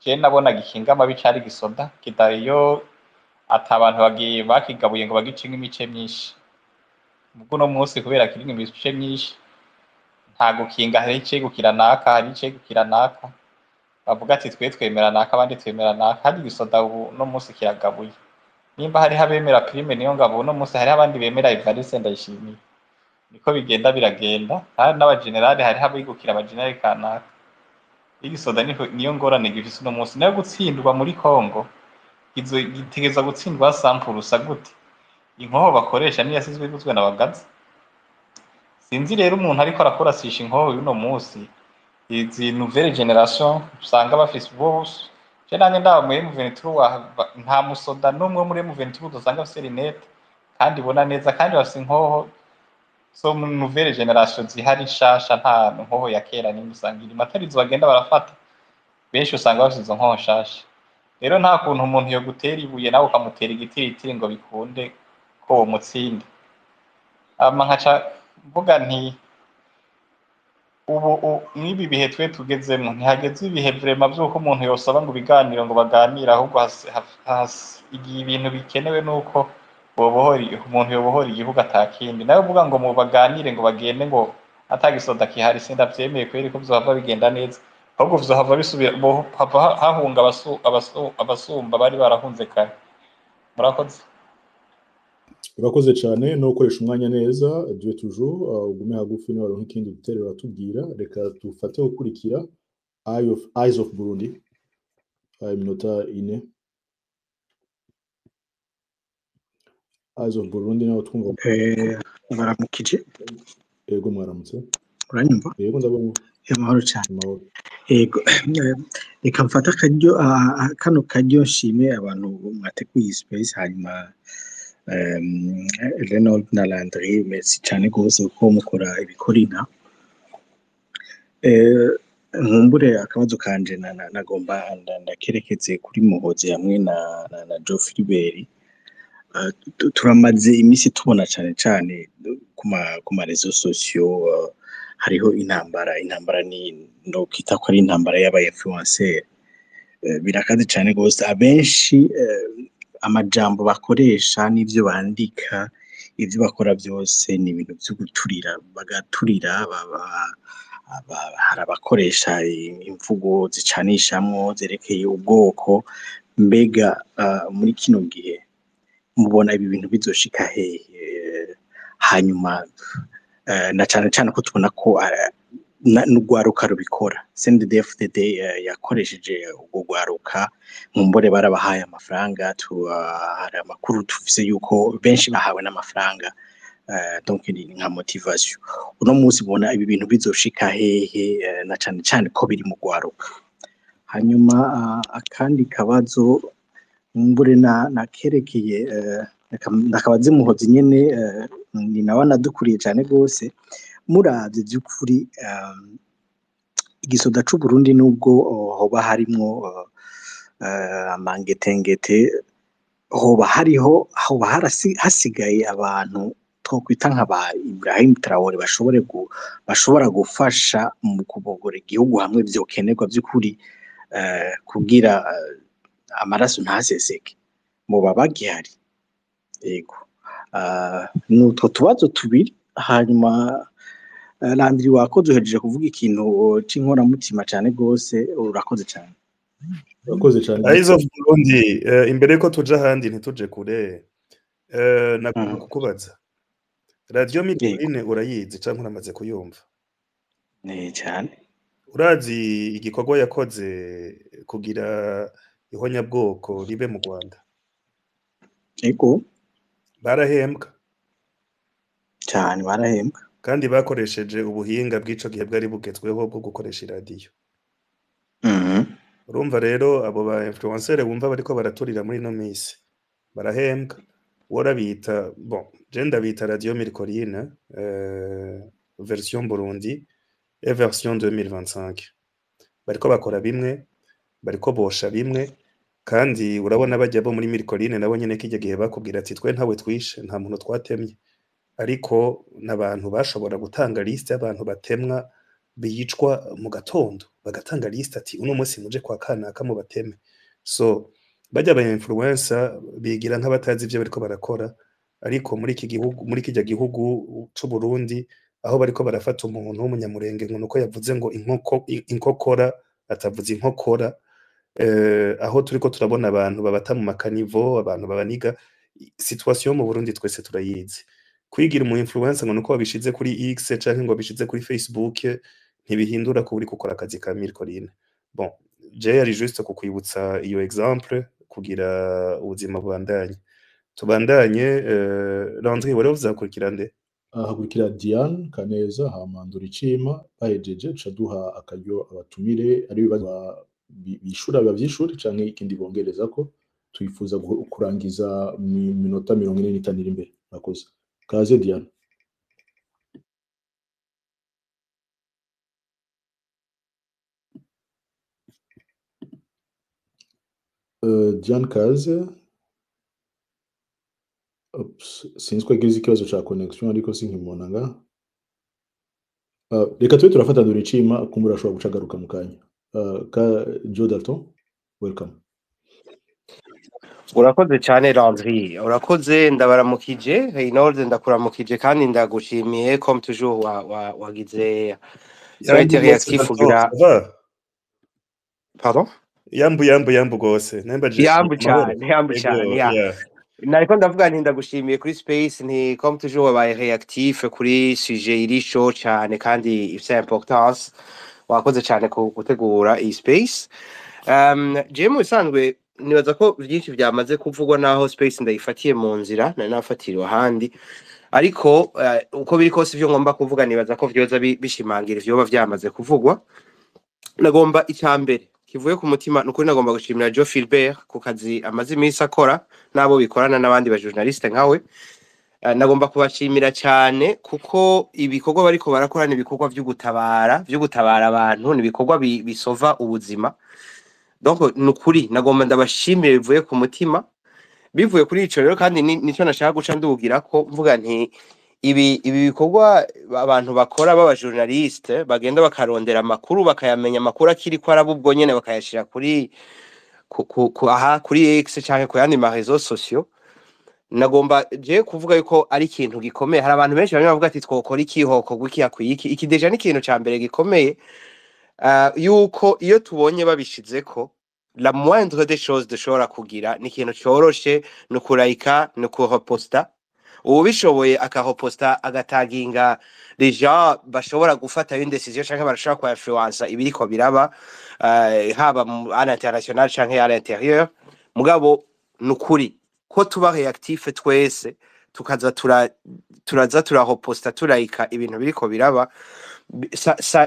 je nabona gikinga amabi cari gisoda kidariyo atabantu bagiye bakigabuye ngo bagicinga imice myinshi. Mugo no munsi kubera kiringa imice myinshi nta gukinga, hari icegukira naka, hari icegukira naka, bavuga ati twe twemera naka abandi twemera naka. Hari gisoda ubu no munsi kiragabuye. Nimba hari habemera prime niyo ngabo no munsi hari abandi bemera Evariste Ndayishimiye. Niko bigenda biragenda. Hari n'abagenerali, hari habigukira abagenerali kanaka. Igisoda niyo ngorane gifise no munsi. Nayo gutsindwa muri Kongo gitegeza gutsindwa sampurusa gute? Inkoho bakoresha niyo yasizwe guzwe n'abagazi. Sinzi rero umuntu ariko arakorasisha inkoho y'uno munsi, izi nouvelle generation usanga bafise bose. Je nanjye ndaba muri M23 nta musoda n'umwe muri M23 dusanga afise rinete kandi bona neza, kandi bafise inkoho so mu nouvelle generation zihari shasha. Nta nkoho ya kera ni musangira matarizo bagenda barafata, benshi usanga bafise izo nkoho shasha. Rero nta kuntu umuntu yo gutera ibuye nawe ukamutera igitiritiri ngo bikunde ko uwo mutsinde. Nkaca mvuga nti ubu mwibi bihe twe tugezemo ntihageze ibihe vraiment by'uko umuntu yosaba ngo biganiro ngo baganira, ahubwo igihe ibintu bikenewe nuko umuntu yobohora igihugu atakindi nawe uvuga ngo mu baganire ngo bagende ngo atagisoda kihari sindavyemeye kweri ko vyohava bigenda neza ahubwo vyohava bisubira hahunga abasumba bari barahunze kare murakoze urakoze cyane no gukoresha umwanya neza Dieu toujours ugume hagufi niba waronka ikindi duterera uratubwira reka dufate gukurikira Eyes of Burundi iminota 4 Eyes of Burundi nawe twumva baramukije yego mwaramutse uranyumva yego ndabona amahoro cyane amahoro yego reka mfata kano karyo nshime abantu mwateguye iyi space hanyuma Reynold na Landry merci cyane rwose kuko mukora ibikorina nkumbure akabazo kanje nagomba ndakerekeze kuri Muhozi hamwe na Joe Philibert turamaze iminsi tubona cyane ku ma réseaux sociaux hariho intambara ni no kita ko ari intambara y'aba influencer birakaze cyane rwose abenshi amajambo bakoresha n'ivyo bandika ivyo bakora byose ni ibintu byo guturira bagaturira hari abakoresha imvugo zicanishamwo zerekeye ubwoko mbega muri kino gihe mubona ibi bintu bizoshika hehe hanyuma na cyane ko tubona ko n'ugwaruka rubikora CNDD-FDD yakoresheje ubwo gwaruka nkumbure barabahaye amafaranga hari amakuru tufise yuko benshi bahawe n'amafaranga donc ni nka motivation uno munsi bona ibi bintu bizoshika hehe na cyane ko biri mu gwaruka hanyuma akandi kabazo nkumbure nakerekeye nakabaze Muhozi nyene ni nawe nadukuriye cyane rwose muravye by'ukuri igisoda c'u Burundi nubwo hoba harimwo amangetengete hoba hasigaye abantu twokwita nk'aba Ibrahim Traoré bashobora gufasha mu kubogora igihugu hamwe vyokenerwa by'ukuri kugira amaraso ntaseseke muba bagihari yego nutwo tubazo tubiri hanyuma Landry wakoze uhejeje kuvuga ikintu c'inkoramutima cyane rwose urakoze cyane urakoze cyane Eyes of Burundi imbere ko tuja handi ntituje kure nagomba kukubaza radio Mirikoline urayizi canke uramaze kuyumva cyane urazi igikorwa yakoze kugira ihonyabwoko ribe mu Rwanda yego barahembwa cyane barahembwa kandi bakoresheje ubuhinga bw'ico gihe bwari bugezweho bwo gukoresha iradiyo urumva rero abo ba influencer bumva bariko baraturira muri no misi barahembwa wora bita je bita radio Mirikoline version Burundi et version 2025 bariko bakora bimwe bariko bosha bimwe kandi urabona bajya bo muri Mirikoline nabo nyene kijya gihe bakubwira ati twe ntawe twishe nta muntu twatemye ariko nabantu bashobora gutanga liste y'abantu batemwa biyicwa mu gatondo bagatanga liste ati uno munsi muje kwa kanaka mu bateme so bajya ba influencer bigira nk'abatazi ivyo bariko barakora ariko muri iki gihugu muri kijya gihugu c'u Burundi aho bariko barafata umuntu w'umunyamurenge ngo nuko yavuze ngo inkokora atavuze inkokora aho turiko turabona abantu babata mu makanivo abantu babaniga situation mu Burundi twese turayizi kwigira umu influencer ngo nuko babishize kuri X canke ngo babishize kuri Facebook ntibihindura ko uri gukora akazi ka Mirikoline je yari juste kukwibutsa iyo exemple kugira ubuzima bwandanye tubandanye Landry wari uzakurikira nde hakurikira Diane Kaneza hamandura icima bahejeje caduha akaryo abatumire ari bibazo bishura bavyishuri canke ikindi bongereza ko twifuza kurangiza mu minota 45 iri imbere nakoze kaze Diane Diane Kaze sinzi ko agize ikibazo ca connection ariko sinkimubona nga reka tube turafata dore icima kumbura ashobora gucagaruka mu kanya ka Joe Dalton welcome urakoze cyane Landry, urakoze, ndabaramukije Reynold, ndakuramukije kandi ndagushimiye comme toujours wagize Yambu soyete gose reactif Gaston, ugira ça va? pardon Yambu gose. Nembaje yambu amahoro. cyane Ego, ya yeah. nariko ndavuga nti ndagushimiye kuri space, nti comme toujours wabaye reactif kuri sujet iri chaud cyane kandi ifite importance. Wakoze cyane gutegura iyi space. Je mu bisanzwe nibaza ko byinshi byamaze kuvugwa naho space ndayifatiye mu nzira nari nafatiriwe ahandi, ariko uko biri kose ivyo ngomba kuvuga nibaza ko vyoza bishimangira ivyoba vyamaze kuvugwa. Nagomba icambere kivuye ku mutima nukuri, nagomba gushimira Joe Philbert ku kazi amaze iminsi akora nabo bikorana n'abandi ba journaliste nkawe. Nagomba kubashimira cyane kuko ibikorwa bariko barakora ni ibikorwa vyo gutabara abantu, ni ibikorwa bisova ubuzima. Donc nukuri nagomba ndabashimire bivuye ku mutima. Bivuye kuri ico rero kandi nico nashaka guca ndugira ko mvuga nti ibi bikorwa abantu bakora baba journaliste bagenda bakarondera amakuru bakayamenya amakuru akiri ko arabubwo nyene bakayashira kuri kuri X canke ku yandi ma réseaux sociaux. Nagomba je kuvuga yuko ari ikintu gikomeye. Hari abantu benshi bavuga ati twokora ikihoko gwikiyakwiye iki deja ni ikintu ca mbere gikomeye, yuko iyo tubonye babishizeko la moindre des choses dushobora kugira ni ikintu coroshe, no kurayika no kureposta. Ubu bishoboye akareposta agataginga les gens bashobora gufata une décision canke barashobora kwa influence ibiriko biraba, haba à l'international canke à l'intérieur. Mugabo nukuri ko tuba reactif twese tukaza turaza turareposta turayika ibintu biriko biraba,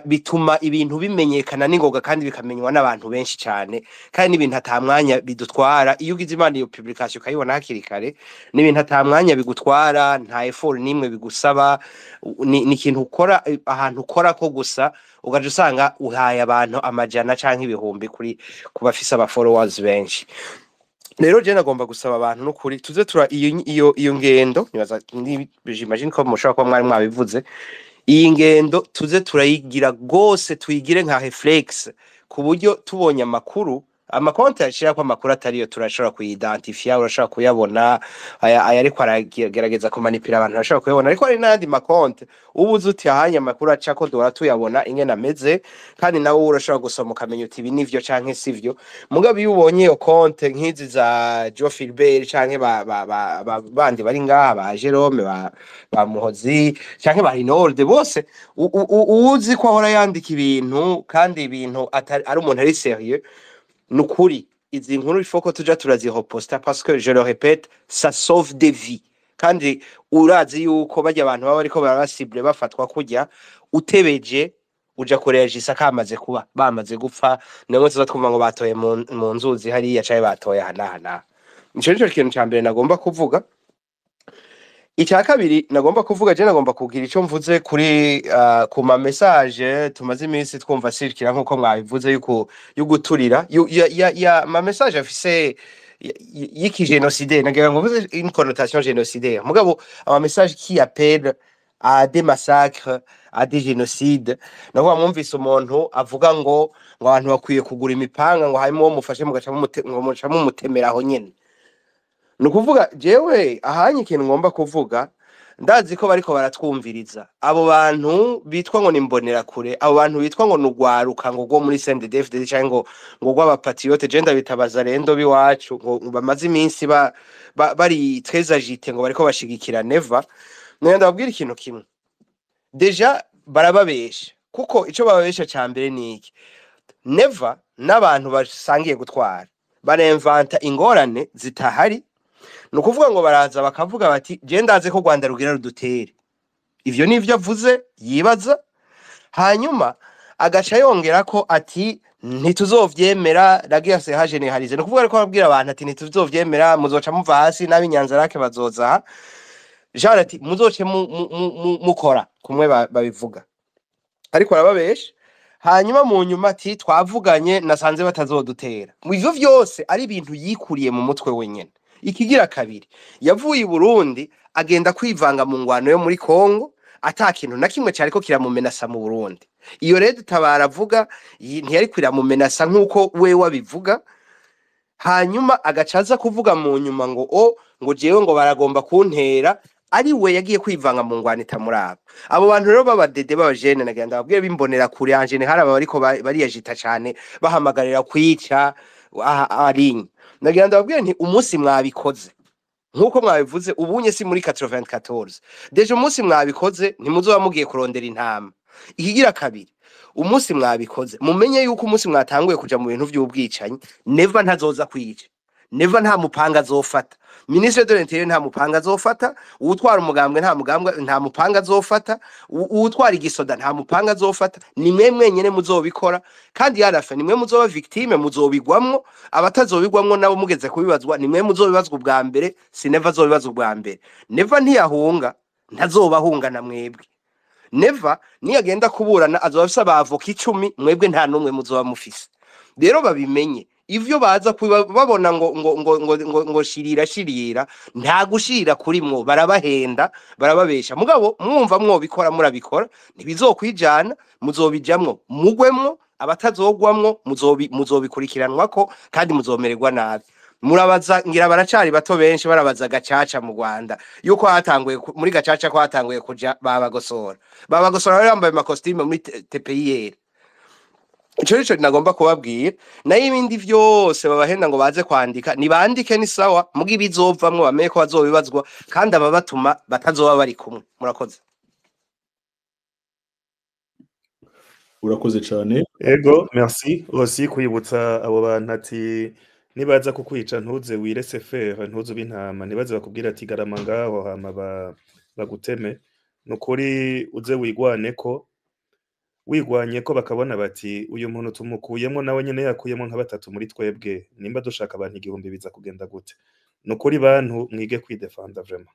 bituma ibintu bimenyekana n'ingoga kandi bikamenywa n'abantu benshi cyane, kandi n'ibintu atamwanya bidutwara. Iyo ugize imana iyo publication ukayibona hakiri kare, n'ibintu atamwanya bigutwara, nta effort nimwe bigusaba, ni ikintu ukora ahantu ukora ko gusa ugaje usanga uhaye abantu amajana canke ibihumbi kuri kubafisa aba followers benshi. Rero je nagomba gusaba abantu n'ukuri tuze tura iyo ngendo, nibaza j'imagine ko mushobora kuba mwari mwabivuze, iyi ngendo tuze turayigira gose, tuyigire nka reflex ku buryo tubonye amakuru, amakonti ashira ko amakuru atariyo turashobora kuyidentifia, urashobora kuyabona ariko aragerageza kumanipira abantu bashobora kuyabona, ariko ari n'andi makonti ubuze uti ahanya amakuru aca ko dora tuyabona ingene ameze, kandi nawe urashobora gusoma ukamenya uti ibi nivyo canke sivyo. Mugabo iyo ubonye iyo konti nk'izi za Joe Philbert canke bandi bari ngaha ba Jerome ba Muhozi canke ba Reynold, bose uzi ko ahora yandika ibintu kandi ibintu ari umuntu ari sérieux, nukuri izi nkuru ifoko tuja turazireposta parce que je le répète, ça sauve des vies. Kandi urazi yuko bajya abantu baba ariko barabasible bafatwa kujya utebeje uja kurejisa kamaze kuba bamaze gupfa, nemwe tuza twumva ngo batoye mu nzuzi hariya caye batoye hana. Nico kintu ca mbere nagomba kuvuga. Icya kabiri nagomba kuvuga, je nagomba kugira ico mvuze kuri ku ma message tumaze iminsi twumva sirikira nkuko mwabivuze yuko yuguturira ya ma message afise y'iki génocidaire, nagira ngo mvuze une connotation génocidaire. Mugabo ama message qui appelle à des massacres, à des génocides. Naho mwumvise umuntu avuga ngo abantu bakwiye kugura imipanga ngo harimo mufashe mugaca mutemera aho nyene. Nukuvuga jewe ahanye ikintu ngomba kuvuga, ndazi ko bariko baratwumviriza abo bantu bitwa ngo nimbonera kure, abo bantu bitwa ngo nugwaruka ngo muri CNDD-FDD cyangwa ngo gw'abapatriote, je ndabitabaza rendo biwacu ngo bamaze iminsi bari très agité ngo bariko bashigikira Neva. None ndababwira ikintu kimwe, deja barababesha, kuko ico bababesha ca mbere ni iki: Neva n'abantu basangiye gutwara baremvanta ingorane zitahari. Nukuvuga ngo baraza bakavuga bati je ndaze ko Rwanda rugira rudutere, ivyo nivyo avuze yibaza, hanyuma agaca yongera ko ati ntituzovyemera, ragiyase ha generalize. Nukuvuga ariko ababwira abantu ati ntituzovyemera, muzoca muva hasi n'abinyanza rake bazoza, jara ati muzoce mukora kumwe babivuga, ariko arababesha. Hanyuma mu nyuma ati twavuganye nasanze batazodutera. Ivyo vyose ari ibintu yikuriye mu mutwe wenyene. Ikigira kabiri, yavuye i Burundi agenda kwivanga mu ngwano yo muri Kongo, ata kintu na kimwe cyariko kiramumenasa mu Burundi. Iyo rero tabara avuga ntiyari kwiramumenasa nkuko we wabivuga. hanyuma agacaza kuvuga mu nyuma ngo jewe ngo baragomba kuntera ari we yagiye kwivanga mu ngwani itamuraba. Abo bantu rero b'abadede b'abajene nagenda babwiye bimbonera kure anjene hari aba bariko bariyajita cyane bahamagarira kwica arinye. Nagenda babwiye nti umunsi mwabikoze nkuko mwabivuze ubunye si muri 94 deje umunsi mwabikoze ntimuzoba mugiye kurondera intama. Ikigira kabiri umunsi mwabikoze mumenye yuko umunsi mwatanguye kuja mu bintu by'ubwicanyi never ntazoza kwica, never nta mupanga azofata. Ministre de l'Intérieur nta mupanga azofata, uwutwara umugambwe nta mupanga azofata, uwutwara igisoda nta mupanga azofata. Ni mwe nyene muzobikora kandi yarafe ni mwe muzoba victime muzobigwamwo, abatazobigwamwo nabo mugeze kubibazwa ni mwe muzobibazwa ubwa mbere, si never azobibazwa ubwa mbere. Never ntiyahunga ntazobahunga na mwebwe. Never niyagenda kuburana azobafisa abavoka 10 mwebwe nta numwe muzoba mufise. Rero babimenye ivyo baza babona ngo shirira nta gushira kuri mwo barabahenda barababesha. Mugabo mwumva mwo bikora murabikora ntibizokwijana muzobijamwo mugwemwo, abatazogwamwo muzobikurikiranwako kandi muzomererwa nabi. Murabaza ngira baracari bato benshi barabaza gacaca mu Rwanda yuko hatanguye muri gacaca ko hatanguye kuja babagosora rero bambaye makostime muri TPIR. Ico nagomba kubabwira nayo ibindi vyose babahenda ngo baze kwandika nibandike ni sawa mugi bizovamwo bamenye ko bazobibazwa kandi ababatuma batazoba bari kumwe. Murakoze. Urakoze cyane. Ego merci aussi kwibutsa abo bantu ati nibaza kukwica ntuze wirese faire ntuze bintama nibaze bakubwira ati garama ngaho hama baguteme nukuri uze wigwanye ko bakabona bati uyu muntu tumukuyemo nawe nyene yakuyemo nka batatu muri twebwe nimba dushaka abantu 1000 biza kugenda gute. Nukuri bantu mwige kwidefenda vraiment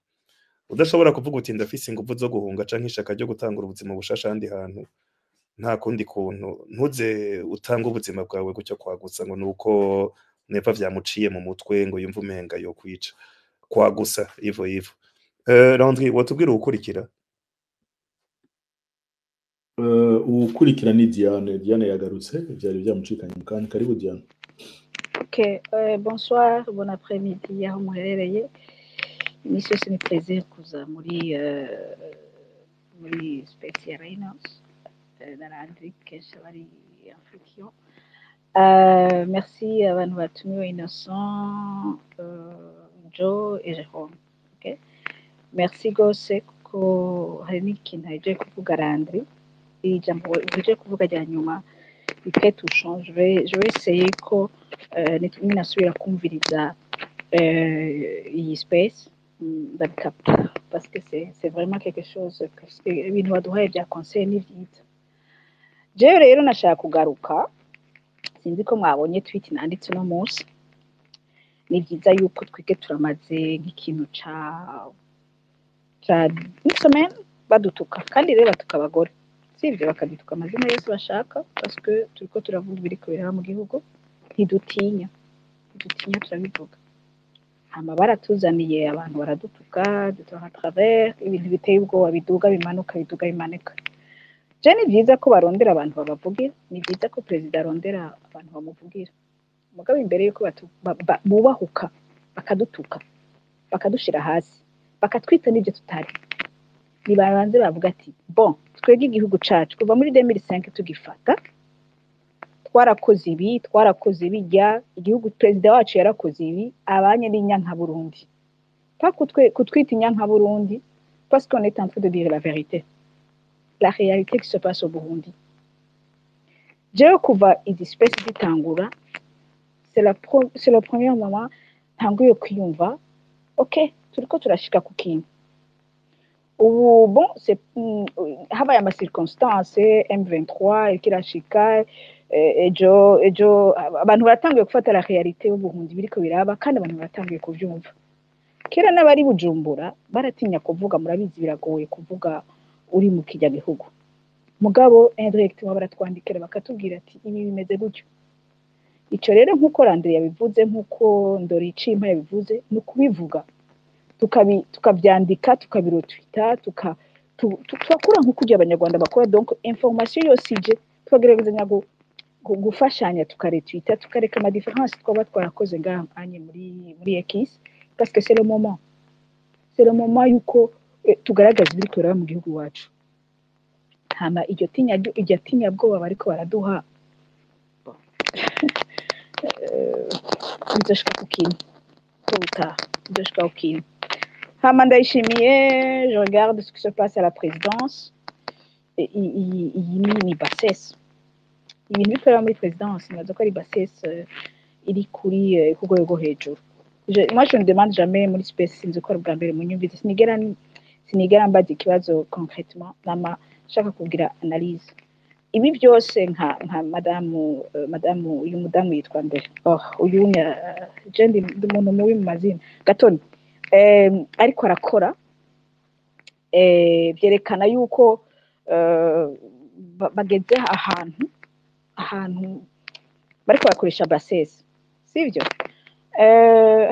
udashobora kuvuga uti ndafise ingufu zo guhunga canke ishaka ryo gutangura ubuzima bushasha handi hantu nta kundi kuntu ntuze utanga ubuzima bwawe gucyo kwagutsa ngo nuko nepa vyamuciye mu mutwe ngo yumva umenga yo kwica kwagusa ivo Landry watubwira ukurikira ukurikira ni Diane yagarutse byari byamucikanye kandi karibu Diane. Ok, bonsoir, bon après-midi aho muherereye. Imisyo ni plaisir kuza muri Special Reynolds na Landry kesha bari Afrikion. Merci abantu batumiwe Innocent, Joe et Jérôme. Ok, merci gose kuko hari n'ikintu aje kuvuga Landry. Ijambo uje kuvuga rya nyuma peut touchant. Je vais essayer ko ninasubira kumviriza iyi space ndabikapta parce que c'est vraiment quelque chose que ibintu baduhaye bya conseil ni vyiza. Je rero nashaka kugaruka sinzi ko mwabonye tweet nanditse no munsi ni vyiza yuko twige turamaze nk'ikintu ca semaine badutuka kandi rero batuka abagore sivyo bakadutuka amazina yose bashaka parce que turiko turavuga ibiriko biraba mu gihugu ntidutinya turabivuga. Hama baratuzaniye abantu baradutuka dutora travers ibintu biteye ubwoba biduga bimanuka. Je ni vyiza ko barondera abantu babavugira, ni vyiza ko president arondera abantu bamuvugira. Mugabo imbere yuko bubahuka bakadutuka bakadushira hasi bakatwita n'ibyo tutari nibaranze bavuga ati bon twege igihugu cacu kuva muri 2005 tugifata twarakoze bijya igihugu president wacu yarakoze ibi abanye n'inyanka Burundi pas kutwita inyanka Burundi parce qu'on est en train de dire la vérité, la réalité qui se passe au Burundi. Je kuva izi space ditangura c'est le premier moment tanguye kwiyumva ok turiko turashika ku kintu ubu bon c'est habaye ama circonstances M23 ikirashika ejo abantu baratanguye gufata la réalité y'ubuhundi biriko biraba kandi abantu baratanguye kuvyumva. Kera n'abari Bujumbura baratinya kuvuga murabizi biragoye kuvuga uri mu kijya gihugu mugabo indirectement baratwandikira bakatubwira ati ibi bimeze gutyo. Ico rero nkuko Landry yabivuze nkuko Ndori Cimpa yabivuze no kubivuga tukabyandika tukabirotwita tukakura nkuko ujya abanyarwanda bakora donc information yose ije tukagerageza gufashanya tukaretwita tukareka ama différence twaba twarakoze ngaha anye muri ekisi parce que c'est le moment yuko tugaragaza ibiri kureba mu gihugu wacu hama iryo tinya bwoba bariko baraduha bizoshika ku kintu bizoshika ku kintu hama ndayishimiye je regarde ce qui se passe à la présidence iyi ni bassesse ibintu bikorera muri présidence nazo ko ari bassesse iri kuri ku rwego hejuru moi je ne demande jamais muri space sinzi ko ari bwa mbere mu nyumvise sinigera mbaza ikibazo concrètement nama shaka kugira analyse ibi byose nka madamu uyu mudamu yitwa nde uyu jendi umuntu mubi mu mazina Gatoni ariko arakora byerekana yuko bageze ahantu bariko bakoresha bassesse sivyo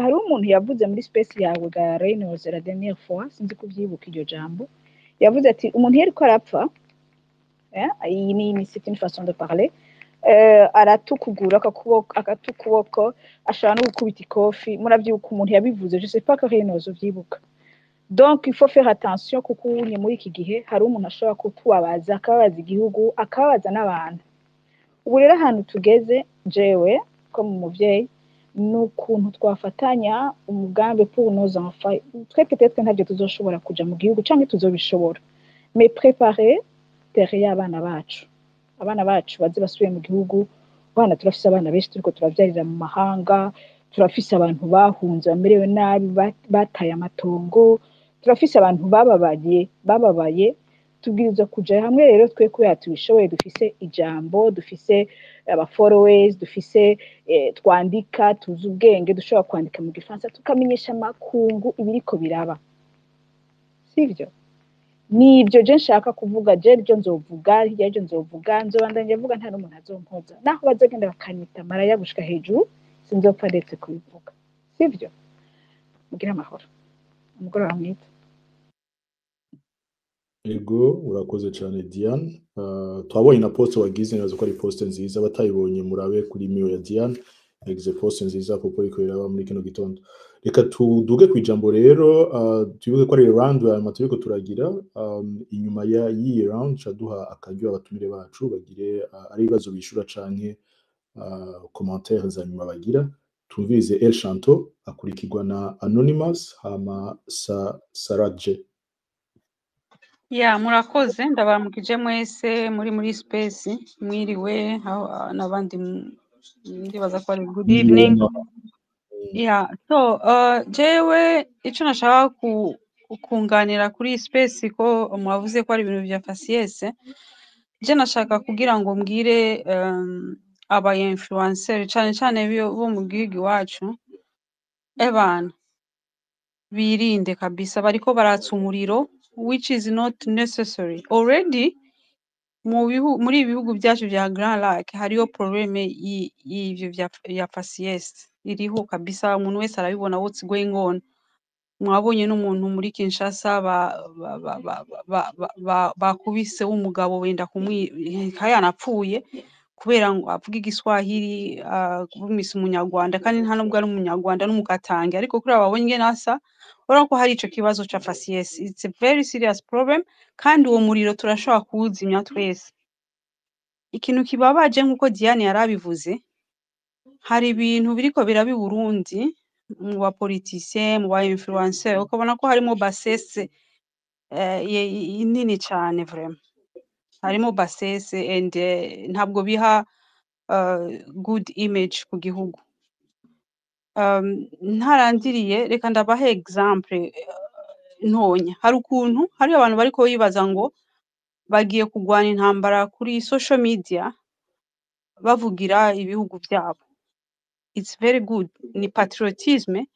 hari umuntu yavuze muri space yawe ga Reynolds la dernière fois sinzi kuvyibuka iryo jambo yavuze ati umuntu yariko arapfa iyi ni c'est une façon de parler aratukugura akatukuboko ashaka no gukubita ikofi muravyuka umuntu yabivuze je sais pas que Reynolds vyibuka donc il faut faire attention kuko unye muri iki gihe hari umuntu ashobora kutubabaza akababaza igihugu akababaza n'abantu ubu rero ahantu tugeze jewe ko mu muvyeyi n'ukuntu twafatanya umugambi pour nos enfants très peut-être ntabyo tuzoshobora kuja mu gihugu canke tuzobishobora mais préparer derrière abana bacu baze basubiye mu gihugu abana turafise abana benshi turiko turavyarira mu mahanga turafise abantu bahunze bamerewe nabi bataye amatongo turafise abantu bababaye tubwiriza kuja hamwe rero twe kubera tubishoboye dufise ijambo dufise aba followers dufise twandika tuzi ubwenge dushobora kwandika mu gifaransa tukamenyesha makungu ibiriko biraba sivyo nibyo je nshaka kuvuga je ryo nzovuga ryo nzovuga nzobandanya vuga nta n'umuntu azompoza naho bazogenda bakanyita maraya gushika hejuru sinzopfa ndetse kubivuga sivyo mugira amahoro umugoroba mwiza Ego urakoze cyane Diane twabonye na post wagize nazo ko ari post nziza batayibonye murabe kuri mio ya Diane yagize post nziza kuko ikorera muri kino gitondo reka tuduge ku ijambo rero tubivuge ko ari round ya maturiko turagira inyuma ya iyi round caduha akaryo abatumire bacu bagire ari ibibazo bishura canke commentaires za nyuma bagira tumvirize El Chanto akurikirwa na Anonymous hama Saraje. Ya murakoze ndabaramukije mwese muri space mwiriwe nabandi ndibaza ko ari good evening. Yeah, so jewe ico nashaka kunganira kuri space ko mwavuze ko ari ibintu bya faciès je nashaka kugira ngo mbwire aba influencer cyane bo mu gihugu wacu ebana birinde kabisa bariko baratsa umuriro which is not necessary already muri ibihugu byacu bya Grand Lac hariyo probleme y'ivyo ya faciès iriho kabisa umuntu wese arabibona what's going on mwabonye n'umuntu muri Kinshasa bakubise umugabo wenda yanapfuye kubera ngo avuga igiswahili kubumisa umunyarwanda kandi nta nubwo ari umunyarwanda n'umukatange ariko kuri ababonye nasa urako hari ico kibazo ca faciès it's a very serious problem kandi uwo muriro turashobora kuwuzimya twese ikintu kibabaje nkuko Diane yarabivuze hari ibintu biriko birabi Burundi mu ba politiciens mu ba influenceurs ukabona ko harimo bassesse nini cyane vraiment harimo bassesse and ntabwo biha good image ku gihugu ntarandiriye reka ndabahe exemple ntonya hari ukuntu hari abantu bariko bibaza ngo bagiye kugwana intambara kuri social media bavugira ibihugu byabo it's very good ni patriotisme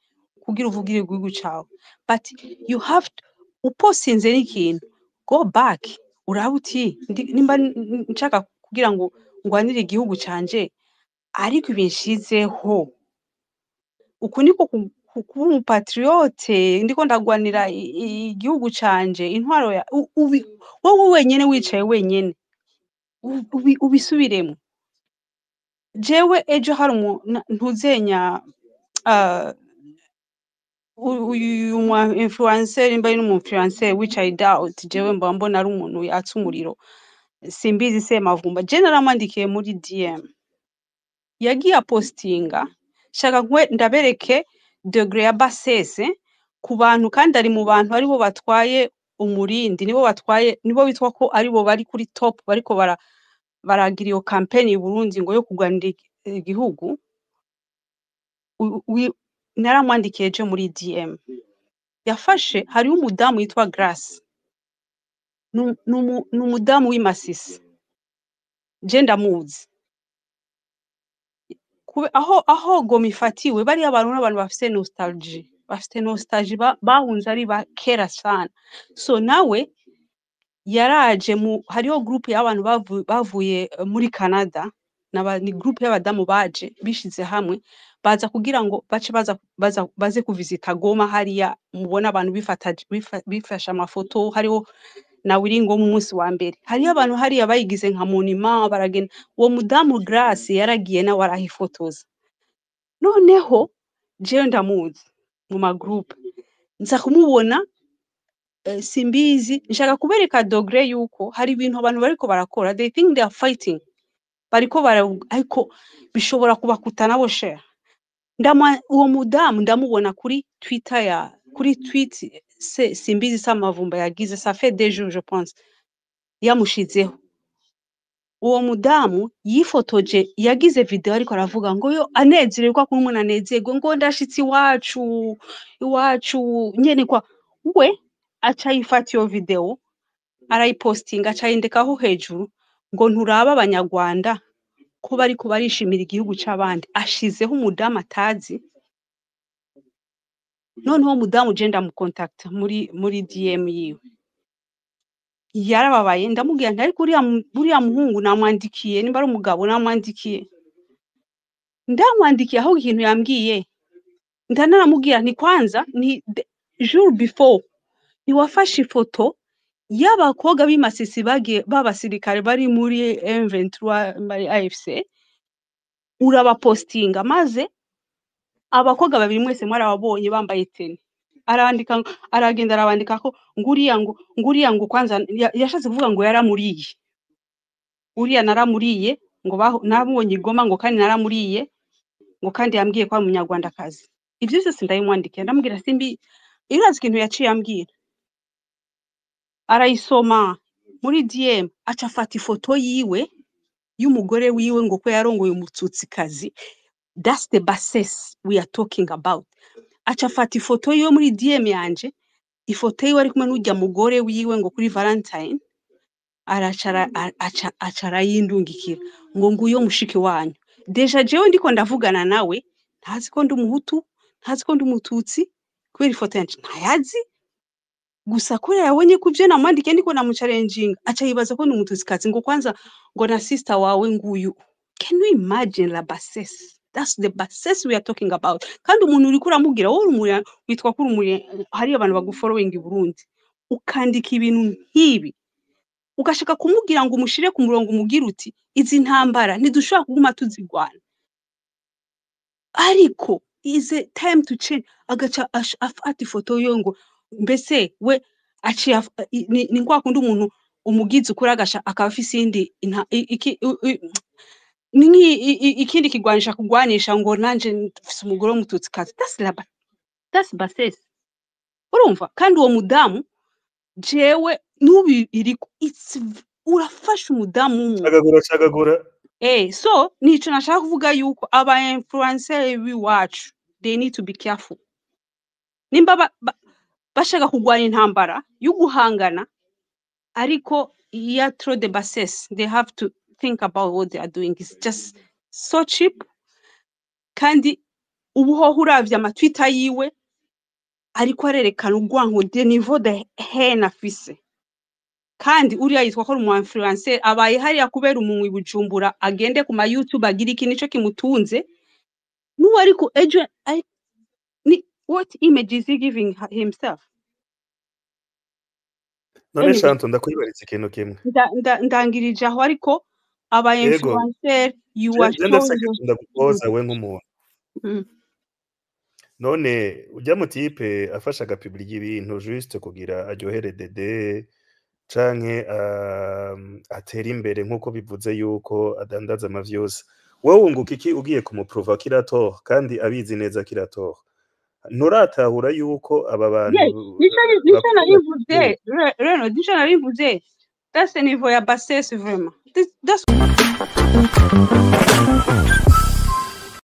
kugira uvugire igihugu cyawe but you have to uposinze n'ikintu go back urabuti nimba nshaka kugira ngo ngwanire igihugu canje ariko ibinshizeho uku niko kuba umupatriote ndiko ndagwanira igihugu canje intwaro ya wowe wenyene wicaye wenyene ubisubiremo jewe ejo hari ntuzenya uyu mu influencer imba ari influencer which I doubt jewe mba mbona ari umuntu yatsa umuriro simbizi se mavumba je naramandikiye muri DM yagiye apostinga shaka ndabereke degree ya bassesse ku bantu kandi ari mu bantu aribo batwaye umurindi nibo bitwa ko aribo bari kuri top bariko baragira iyo campaign i Burundi ngo yo kuganira igihugu naramwandikiye je muri DM yafashe hari umudamu yitwa Grace n'umudamu w'imasisi je ndamuzi aho goma ifatiwe bari abantu n'abantu bafite nostalgie bahunze ari ba kera sana so nawe yaraje hariho group y'abantu bavuye muri Canada ni group y'abadamu baje bishize hamwe baza kugira ngo baze kuvisita Goma hariya mubona abantu bifasha amafoto hariho na wiringo mu munsi wa mbere hariyo abantu hariya bayigize nka monument baragenda uwo mudamu Grace yaragiye na warahifotoza noneho je ndamuzi mu ma group nza kumubona simbizi nshaka kubereka degree yuko hari ibintu abantu bariko barakora they think they are fighting bariko ariko bishobora kubakutana bo share uwo mudamu ndamubona kuri Twitter kuri tweet simbizi samavumba yagize ça fait des jours je pense yamushizeho uwo mudamu yifotoje yagize video ariko aravuga ngo yo anezererwa ko umuntu anezerwa ngo ndashitsi iwacu nyene kwa we acha yifata iyo video arayipostinga acha yindekaho hejuru ngo nturaba abanyarwanda ko bariko barishimira igihugu c'abandi ashizeho umudamu atazi noneho umudamu je ndamucontact muri DM yiwe yarababaye ndamubwira nti ariko uriya muhungu namwandikiye nimba ari umugabo namwandikiye aho ikintu yambwiye ndanaramubwira nti kwanza ni jour before niwafashe ifoto y'abakobwa b'imasisi bagiye b'abasirikare bari muri M23 muri AFC urabapostinga maze abakobwa babiri mwese mwarababonye bambaye teni aragenda arabandika ko nguriya ngo kwanza yashatse kuvuga ngo yaramuriye uriya naramuriye ngo nabonye Goma ngo kandi naramuriye ngo kandi yambwiye ko ari umunyarwandakazi ibyo byose ndayimwandikiye ndamubwira simbi irazi ikintu yaciye ambwira arayisoma muri DM aca afata ifoto yiwe y'umugore wiwe ngo ko yarongoye umututsikazi that's the basis we are talking about aca afata ifoto yo muri DM yanje ifoto yiwe ari kumwe n'ujya mugore wiwe ngo kuri Valentine acara yindungikira ngo nguyo mushiki wanyu deja jewe ndiko ndavugana nawe ntazi ko ndi umuhutu ntazi ko ndi umututsi kubera ifoto yanje ntayazi gusa kure yabonye ko ivyo namwandike ndiko namuchallenging aca yibaza ko ndi umututsikazi ngo kwanza ngo na sister wawe nguyu can you imagine la bassesse that's the bassesse we are talking about kandi umuntu uri kuramubwira wowe umuri witwa kuri umuri hari abantu bagufollowing i Burundi ukandika ibintu nk'ibi ugashaka kumubwira ngo umushire ku murongo umugira uti izi ntambara ntidushobora kuguma tuzigwana ariko is it time to change agaca afata ifoto yo ngo mbese we aciye ni kwa kundi umuntu umugizi ukuri agasha akafise indi ikindi kigwanisha kugwanisha ngo nanje mfise umugore w'umututsi kazi that's bassesse urumva kandi uwo mudamu jewe nubi iriko urafasha umudamu Chagagura so nico nashaka kuvuga yuko aba influencer biwacu they need to be careful nimba bashaka kugwana intambara yo guhangana ariko ya trop de bassesse they have to think about what they are doing is just so cheap kandi ubuho uravye amatwita yiwe ariko arerekana ugwanko de niveau de haine afise kandi uriya yitwa ko umu influencer abaye hariya kubera umuntu ibujumbura agende ku ma YouTube agira iki nico kimutunze nuwo ariko ejo what image is he giving himself none shanto ndakwibaritse ikintu kimwe ndangirije aho ariko aba Ego, influencer you are je ndafise showing akakunda gupoza we nk'umuntu. mm. None ujya mu tipe afasha agapublika ibintu juste kugira aryohere dede canke atera imbere nk'uko bivuze yuko adandaza amavyose. Wowe wunguka iki ugiye kumuprova kirato kandi abizi neza kirato? Nturatahura yuko aba bantu Nisha narivuze reno nisha narivuze that's the niveau ya bassesse vraiment that's